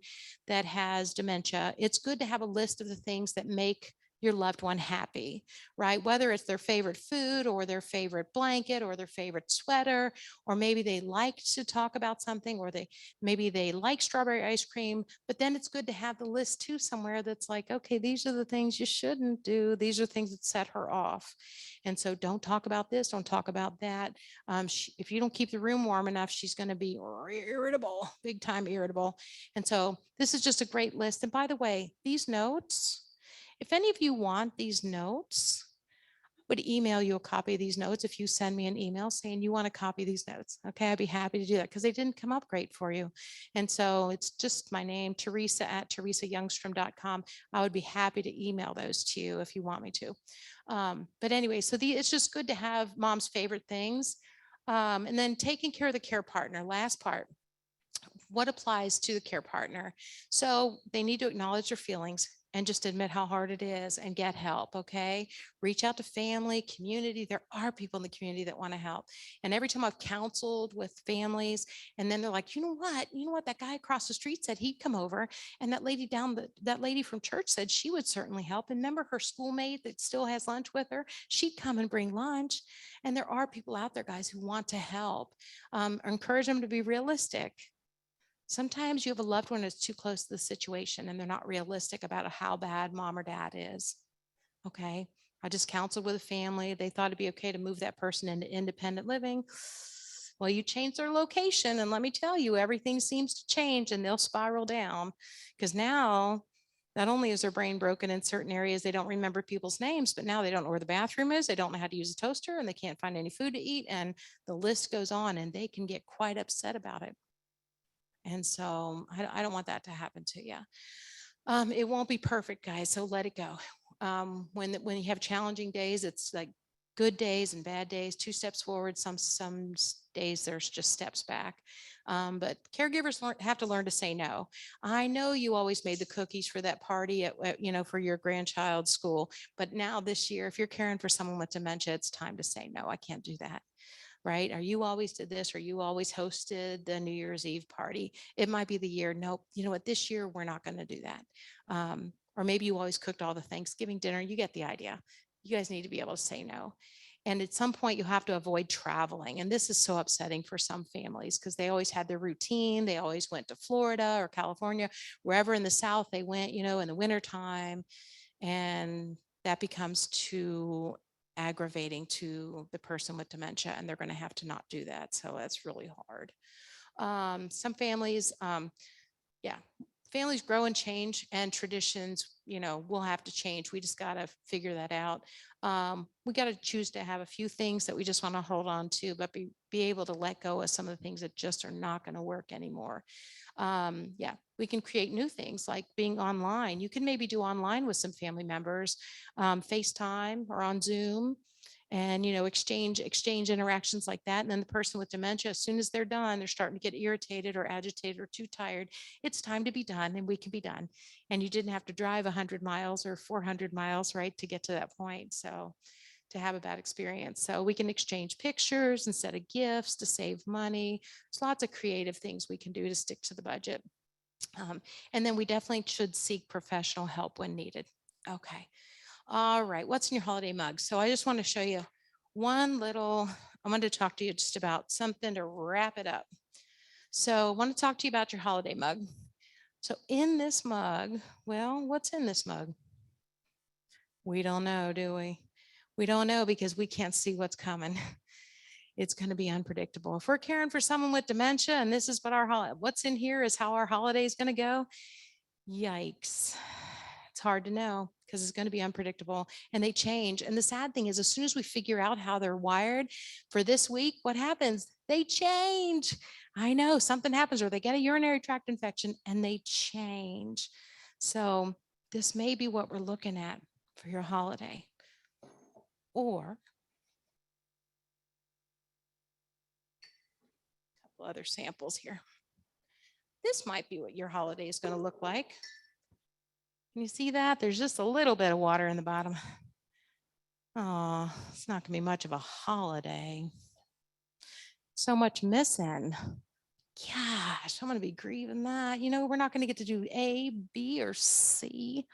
that has dementia, it's good to have a list of the things that make your loved one happy, right? Whether it's their favorite food or their favorite blanket or their favorite sweater, or maybe they like to talk about something, or maybe they like strawberry ice cream, but then it's good to have the list too somewhere that's like, okay, these are the things you shouldn't do. These are things that set her off. And so don't talk about this, don't talk about that. If you don't keep the room warm enough, she's going to be irritable, big time irritable. And so this is just a great list. And by the way, these notes, if any of you want these notes, I would email you a copy of these notes if you send me an email saying you want a copy of these notes. Okay, I'd be happy to do that because they didn't come up great for you. And so it's just my name, Teresa@teresayoungstrom.com. I would be happy to email those to you if you want me to. But anyway, so it's just good to have mom's favorite things. And then taking care of the care partner, last part. What applies to the care partner? So they need to acknowledge their feelings and just admit how hard it is and get help, okay? Reach out to family, community. There are people in the community that want to help. And every time I've counseled with families, and then they're like, you know what? That guy across the street said he'd come over, and that lady from church said she would certainly help. And remember her schoolmate that still has lunch with her? She'd come and bring lunch. And there are people out there, guys, who want to help. Encourage them to be realistic. Sometimes you have a loved one that's too close to the situation and they're not realistic about how bad mom or dad is. Okay. I just counseled with a family. They thought it'd be okay to move that person into independent living. Well, you change their location, and let me tell you, everything seems to change and they'll spiral down because now not only is their brain broken in certain areas, they don't remember people's names, but now they don't know where the bathroom is. They don't know how to use a toaster and they can't find any food to eat. And the list goes on, and they can get quite upset about it. And so I don't want that to happen to you. It won't be perfect, guys, so let it go. When you have challenging days, it's like good days and bad days, 2 steps forward. Some days there's just steps back. But caregivers have to learn to say no. I know you always made the cookies for that party for your grandchild's school, but now this year, if you're caring for someone with dementia, it's time to say no. I can't do that. Right? Or you always did this, or you always hosted the New Year's Eve party. It might be the year. Nope. You know what? This year we're not going to do that. Or maybe you always cooked all the Thanksgiving dinner. You get the idea. You guys need to be able to say no. And at some point you have to avoid traveling. And this is so upsetting for some families because they always had their routine. They always went to Florida or California, wherever in the South they went, in the wintertime. And that becomes too aggravating to the person with dementia, and they're going to have to not do that. So that's really hard. Some families, families grow and change, and traditions, will have to change. We just got to figure that out. We got to choose to have a few things that we just want to hold on to, but be able to let go of some of the things that just are not going to work anymore. We can create new things like being online. You can maybe do online with some family members, FaceTime or on Zoom, and exchange interactions like that. And then the person with dementia, as soon as they're done, they're starting to get irritated or agitated or too tired. It's time to be done, and we can be done. And you didn't have to drive 100 miles or 400 miles, right, to get to that point. So to have a bad experience. So we can exchange pictures instead of gifts to save money. There's lots of creative things we can do to stick to the budget. And then we definitely should seek professional help when needed. Okay. All right. What's in your holiday mug? So I just want to show you I wanted to talk to you just about something to wrap it up. So I want to talk to you about your holiday mug. So in this mug, well, what's in this mug? We don't know, do we? We don't know because we can't see what's coming. It's going to be unpredictable. If we're caring for someone with dementia and this is what's in here is how our holiday is going to go. Yikes. It's hard to know because it's going to be unpredictable and they change. And the sad thing is, as soon as we figure out how they're wired for this week, what happens? They change. I know something happens or they get a urinary tract infection and they change. So this may be what we're looking at for your holiday. Or a couple other samples here. This might be what your holiday is going to look like. Can you see that? There's just a little bit of water in the bottom. Oh, it's not going to be much of a holiday. So much missing. Gosh, I'm going to be grieving that. We're not going to get to do A, B, or C.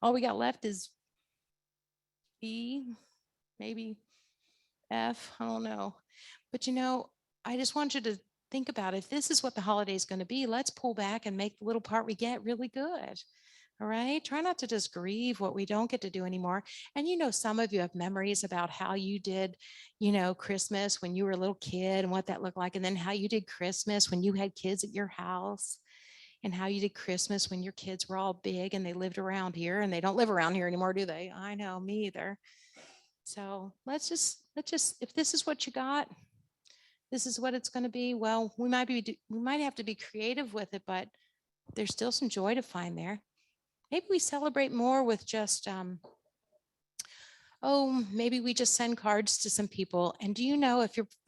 All we got left is E, maybe F. I don't know. But I just want you to think about if this is what the holiday is going to be, let's pull back and make the little part we get really good. All right. Try not to just grieve what we don't get to do anymore. And some of you have memories about how you did, Christmas when you were a little kid and what that looked like. And then how you did Christmas when you had kids at your house, and how you did Christmas when your kids were all big and they lived around here, and they don't live around here anymore, do they? I know, me either. So let's just, if this is what you got, this is what it's going to be. Well, we might have to be creative with it, but there's still some joy to find there. Maybe we celebrate more with just, maybe we just send cards to some people. And do you know,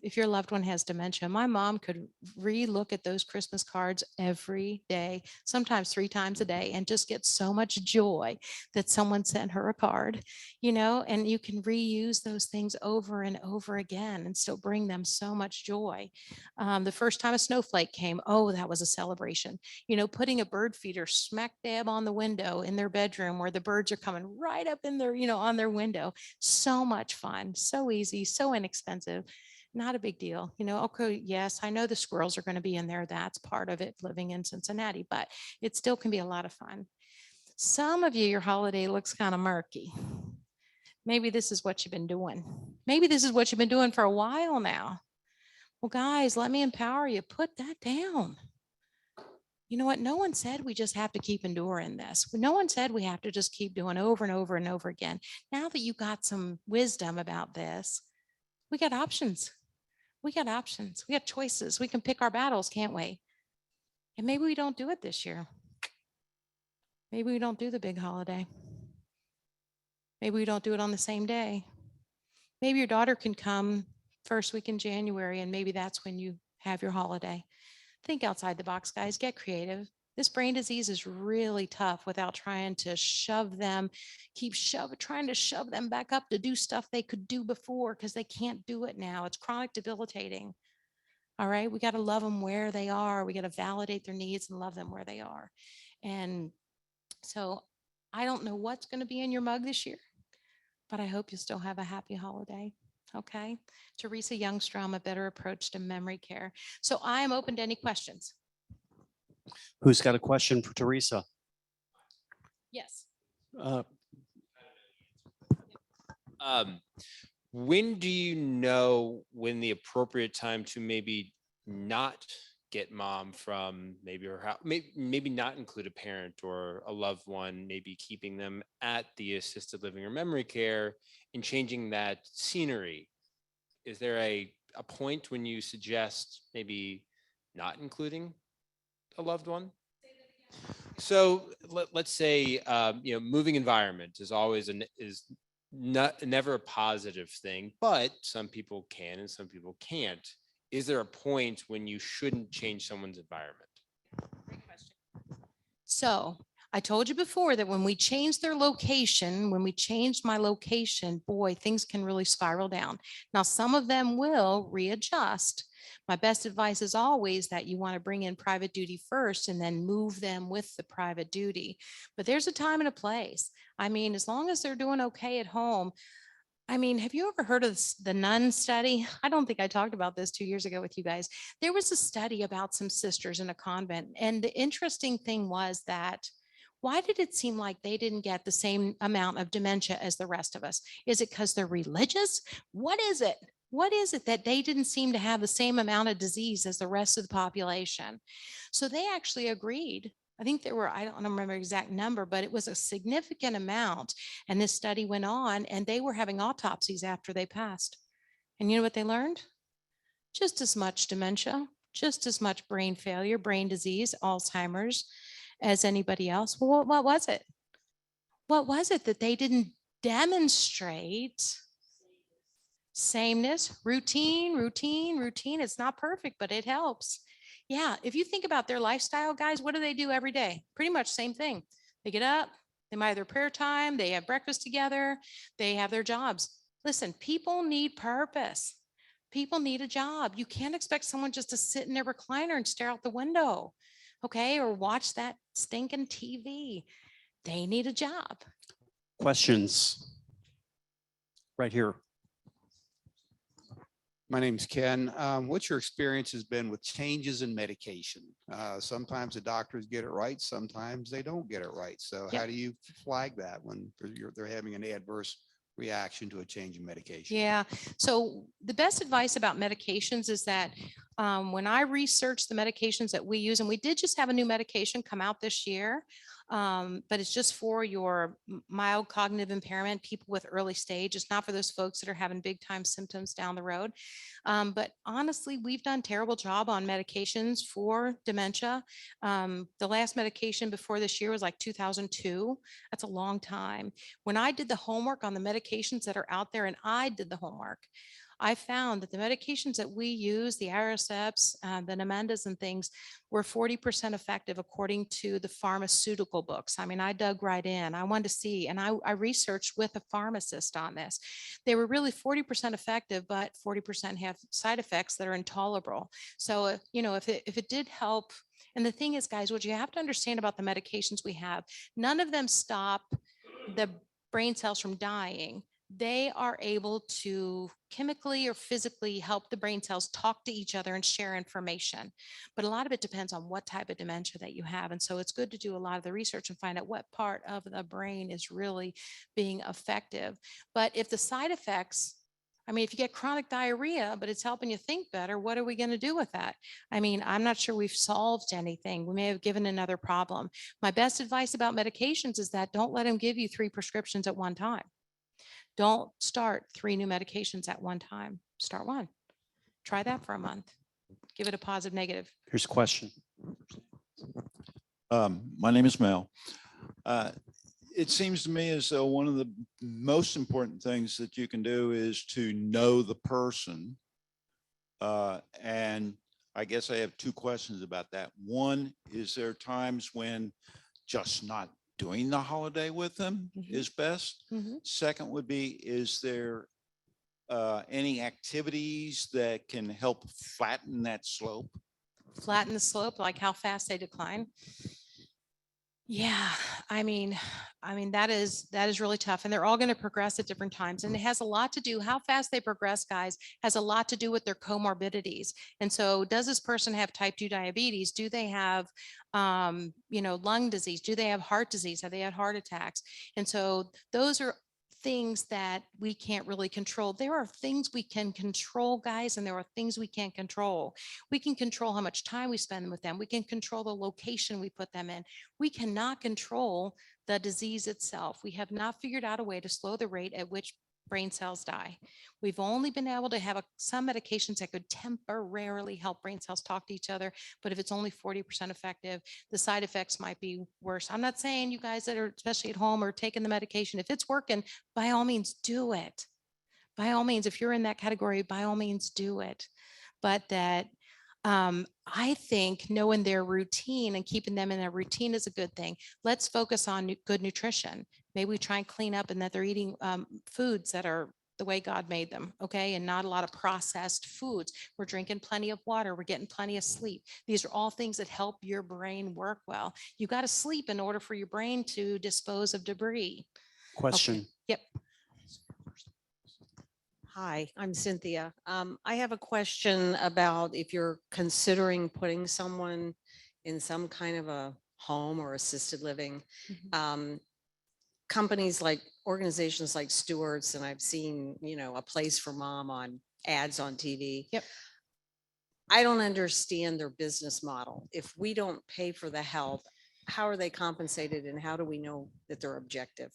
if your loved one has dementia, my mom could re-look at those Christmas cards every day, sometimes 3 times a day, and just get so much joy that someone sent her a card, and you can reuse those things over and over again and still bring them so much joy. The first time a snowflake came, that was a celebration. Putting a bird feeder smack dab on the window in their bedroom where the birds are coming right up in their, on their window. So much fun, so easy, so inexpensive, not a big deal. Okay, yes, I know the squirrels are going to be in there. That's part of it, living in Cincinnati, but it still can be a lot of fun. Some of you, your holiday looks kind of murky. maybe this is what you've been doing. Maybe this is what you've been doing for a while now. Well, guys, let me empower you. Put that down. You know what? No one said we just have to keep enduring this. No one said we have to just keep doing over and over and over again. Now that you got some wisdom about this, we got options. We got options. We got choices. We can pick our battles, can't we? And maybe we don't do it this year. Maybe we don't do the big holiday. Maybe we don't do it on the same day. Maybe your daughter can come first week in January, and maybe that's when you have your holiday. Think outside the box, guys. Get creative. This brain disease is really tough without trying to shove them, trying to shove them back up to do stuff they could do before because they can't do it now. It's chronic debilitating. All right. We got to love them where they are. We got to validate their needs and love them where they are. And so I don't know what's going to be in your mug this year, but I hope you still have a happy holiday. Okay. Teresa Youngstrom, A Better Approach to Memory Care. So I am open to any questions. Who's got a question for Teresa? Yes. When do you know when the appropriate time to maybe not get mom from maybe her house, maybe not include a parent or a loved one, maybe keeping them at the assisted living or memory care and changing that scenery? Is there a point when you suggest maybe not including a loved one? So let's say, moving environment is always never a positive thing, but some people can and some people can't. Is there a point when you shouldn't change someone's environment? Great question. So I told you before that when we changed their location, when we changed my location, boy, things can really spiral down. Now, some of them will readjust. My best advice is always that you want to bring in private duty first and then move them with the private duty. But there's a time and a place. I mean, as long as they're doing okay at home. I mean, have you ever heard of the nun study? I don't think I talked about this 2 years ago with you guys. There was a study about some sisters in a convent. And the interesting thing was that why did it seem like they didn't get the same amount of dementia as the rest of us? Is it because they're religious? What is it? What is it that they didn't seem to have the same amount of disease as the rest of the population? So they actually agreed. I think there were, I don't remember the exact number, but it was a significant amount. And this study went on and they were having autopsies after they passed. And you know what they learned? Just as much dementia, just as much brain failure, brain disease, Alzheimer's as anybody else. Well, what was it? What was it that they didn't demonstrate? Sameness, routine. It's not perfect, but it helps. Yeah, if you think about their lifestyle, guys, what do they do every day? Pretty much same thing. They get up, they might have their prayer time, they have breakfast together, they have their jobs. Listen, people need purpose. People need a job. You can't expect someone just to sit in their recliner and stare out the window, okay? Or watch that stinking TV. They need a job. Questions? Right here. My name's Ken. What's your experience has been with changes in medication? Sometimes the doctors get it right, sometimes they don't get it right. So Yep. how do you flag that when they're having an adverse reaction to a change in medication? Yeah. So the best advice about medications is that when I researched the medications that we use, and we did just have a new medication come out this year, but it's just for your mild cognitive impairment, people with early stage. It's not for those folks that are having big time symptoms down the road. But honestly, we've done a terrible job on medications for dementia. The last medication before this year was like 2002. That's a long time. When I did the homework on the medications that are out there, and I did the homework, I found that the medications that we use, the Ariceps, the Namandas and things, were 40% effective according to the pharmaceutical books. I mean, I dug right in. I wanted to see, and I researched with a pharmacist on this. They were really 40% effective, but 40% have side effects that are intolerable. So, if it did help, and the thing is, guys, what you have to understand about the medications we have, none of them stop the brain cells from dying. they are able to chemically or physically help the brain cells talk to each other and share information. But a lot of it depends on what type of dementia that you have. And so it's good to do a lot of the research and find out what part of the brain is really being effective. But if the side effects, I mean, if you get chronic diarrhea, but it's helping you think better, what are we going to do with that? I mean, I'm not sure we've solved anything. We may have given another problem. My best advice about medications is that don't let them give you 3 prescriptions at one time. Don't start 3 new medications at one time. Start 1. Try that for a month. Give it a positive, negative. Here's a question. My name is Mel. It seems to me as though one of the most important things that you can do is to know the person. And I guess I have 2 questions about that. One, is there times when just not doing the holiday with them is best? Second would be, is there any activities that can help flatten that slope? Flatten the slope, like how fast they decline. Yeah, I mean, that is really tough, and they're all going to progress at different times. And it has a lot to do, how fast they progress, guys, has a lot to do with their comorbidities. And so does this person have type 2 diabetes? Do they have, lung disease? Do they have heart disease? Have they had heart attacks? And so those are things that we can't really control. There are things we can control, guys, and there are things we can't control. We can control how much time we spend with them. We can control the location we put them in. We cannot control the disease itself. We have not figured out a way to slow the rate at which brain cells die. We've only been able to have some medications that could temporarily help brain cells talk to each other, but if it's only 40% effective, the side effects might be worse. I'm not saying you guys that are especially at home or taking the medication, if it's working, by all means do it. By all means, if you're in that category, by all means do it. But that I think knowing their routine and keeping them in a routine is a good thing. Let's focus on good nutrition. Maybe we try and clean up and that they're eating foods that are the way God made them, okay? And not a lot of processed foods. We're drinking plenty of water. We're getting plenty of sleep. These are all things that help your brain work well. You got to sleep in order for your brain to dispose of debris. Question. Okay. Yep. Hi, I'm Cynthia. I have a question about if you're considering putting someone in some kind of a home or assisted living. Companies like organizations like Stewart's, and I've seen, a place for mom on ads on TV. Yep. I don't understand their business model. If we don't pay for the help, how are they compensated and how do we know that they're objective?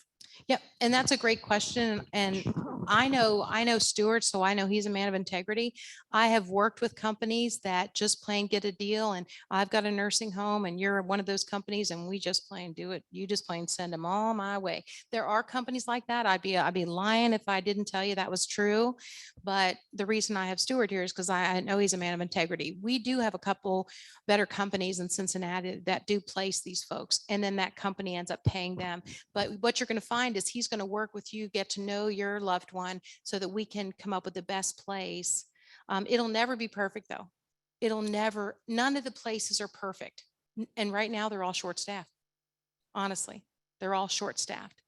Yep. And that's a great question. And I know Stuart, so I know he's a man of integrity. I have worked with companies that just plain get a deal, and I've got a nursing home and you're one of those companies and we just plain do it. You just plain send them all my way. There are companies like that. I'd be lying if I didn't tell you that was true. But the reason I have Stuart here is because I know he's a man of integrity. We do have a couple better companies in Cincinnati that do place these folks, and then that company ends up paying them. But what you're going to find is he's going to work with you, get to know your loved one so that we can come up with the best place. It'll never be perfect though. None of the places are perfect. And right now they're all short staffed. Honestly, they're all short staffed.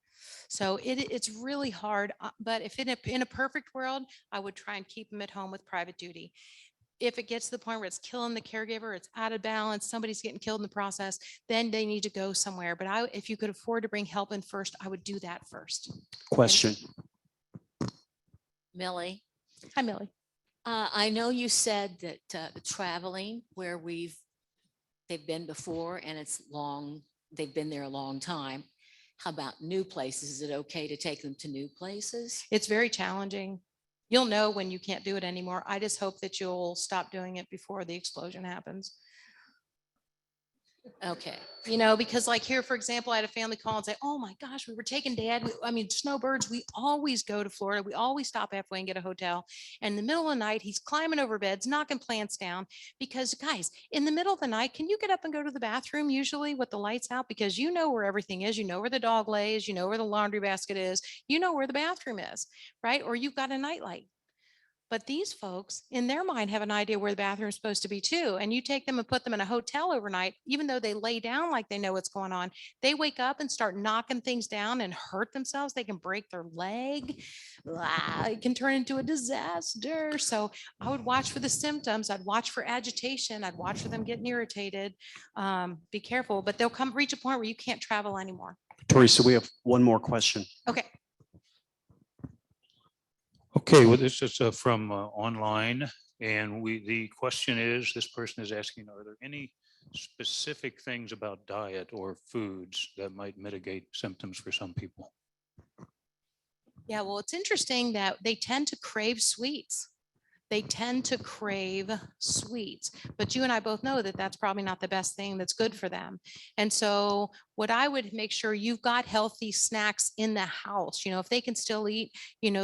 So it's really hard, but if in a perfect world, I would try and keep them at home with private duty. If it gets to the point where it's killing the caregiver, it's out of balance, somebody's getting killed in the process, then they need to go somewhere. But if you could afford to bring help in first, I would do that first. Question. Millie, Hi, Millie. I know you said that the traveling where they've been before and they've been there a long time. How about new places? Is it okay to take them to new places? It's very challenging. You'll know when you can't do it anymore. I just hope that you'll stop doing it before the explosion happens. Okay. Because like here, for example, I had a family call and say, oh my gosh, we were taking dad. Snowbirds, we always go to Florida. We always stop halfway and get a hotel. And in the middle of the night, he's climbing over beds, knocking plants down because guys, in the middle of the night, can you get up and go to the bathroom usually with the lights out? Because you know where everything is. You know where the dog lays, you know where the laundry basket is, you know where the bathroom is, right? Or you've got a nightlight. But these folks, in their mind, have an idea where the bathroom is supposed to be too. And you take them and put them in a hotel overnight, even though they lay down like they know what's going on. They wake up and start knocking things down and hurt themselves. They can break their leg. It can turn into a disaster. So I would watch for the symptoms. I'd watch for agitation. I'd watch for them getting irritated. Be careful, but they'll reach a point where you can't travel anymore. Teresa, we have one more question. Okay. Okay, well, this is from online, and the question is, this person is asking, are there any specific things about diet or foods that might mitigate symptoms for some people? Yeah, well, it's interesting that they tend to crave sweets. They tend to crave sweets, but you and I both know that that's probably not the best thing that's good for them. And so what I would make sure you've got healthy snacks in the house, if they can still eat,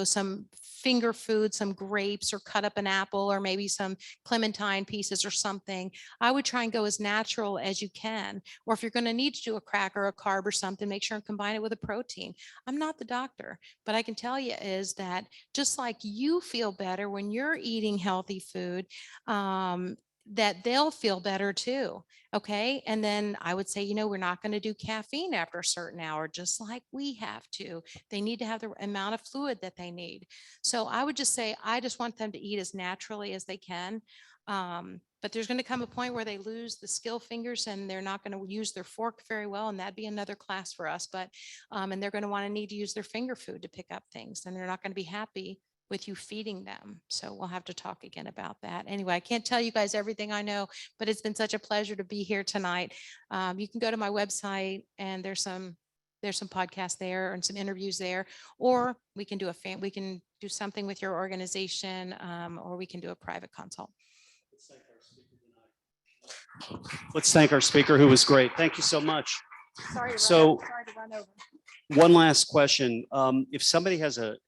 some finger food, some grapes, or cut up an apple, or maybe some clementine pieces or something. I would try and go as natural as you can. Or if you're going to need to do a cracker, a carb or something, make sure and combine it with a protein. I'm not the doctor, but I can tell you is that just like you feel better when you're eating healthy food, that they'll feel better too. Okay. And then I would say, we're not going to do caffeine after a certain hour, just like we have to. They need to have the amount of fluid that they need. So I would just say, I just want them to eat as naturally as they can. But there's going to come a point where they lose the skill fingers and they're not going to use their fork very well. And that'd be another class for us. But, and they're going to need to use their finger food to pick up things, and they're not going to be happy with you feeding them. So we'll have to talk again about that. Anyway, I can't tell you guys everything I know, but it's been such a pleasure to be here tonight. You can go to my website, and there's some podcasts there and some interviews there, or we can do we can do something with your organization, or we can do a private consult. Let's thank our speaker, who was great. Thank you so much. Sorry So to run over. one last question. If somebody has a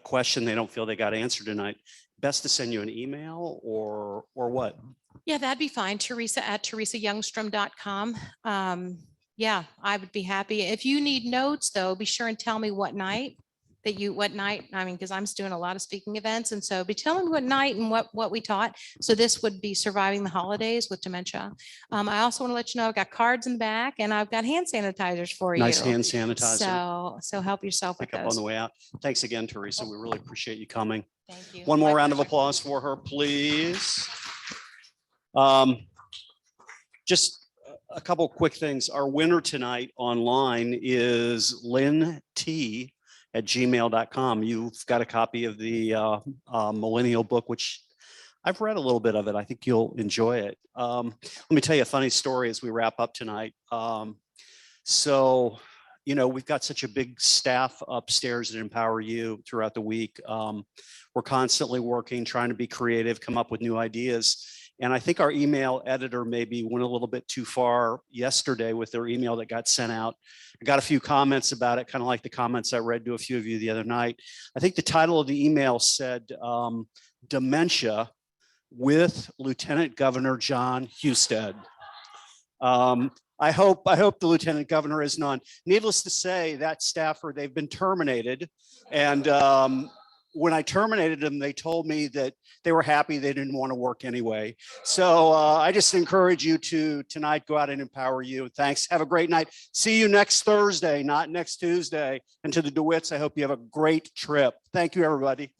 question they don't feel they got answered tonight, best to send you an email or what? Yeah, that'd be fine. Teresa@teresayoungstrom.com. Yeah, I would be happy. If you need notes though, be sure and tell me what night. Because I'm doing a lot of speaking events. And so tell me what night and what we taught. So this would be surviving the holidays with dementia. I also want to let you know, I've got cards in the back, and I've got hand sanitizers for you. Nice hand sanitizer. So help yourself with Pick up on those. the way out. Thanks again, Teresa. We really appreciate you coming. Thank you. One more My round of pleasure. applause for her, please. Just a couple quick things. Our winner tonight online is Lynn T at gmail.com. You've got a copy of the Millennial book, which I've read a little bit of it. I think you'll enjoy it. Let me tell you a funny story as we wrap up tonight. We've got such a big staff upstairs at EmpowerU throughout the week. We're constantly working, trying to be creative, come up with new ideas. And I think our email editor maybe went a little bit too far yesterday with their email that got sent out. I got a few comments about it, kind of like the comments I read to a few of you the other night. I think the title of the email said Dementia with Lieutenant Governor Jon Husted. I hope the Lieutenant Governor isn't on. Needless to say, that staffer, they've been terminated. And when I terminated them, they told me that they were happy they didn't want to work anyway. So I just encourage you to tonight go out and empower you. Thanks. Have a great night. See you next Thursday, not next Tuesday. And to the DeWitts, I hope you have a great trip. Thank you, everybody.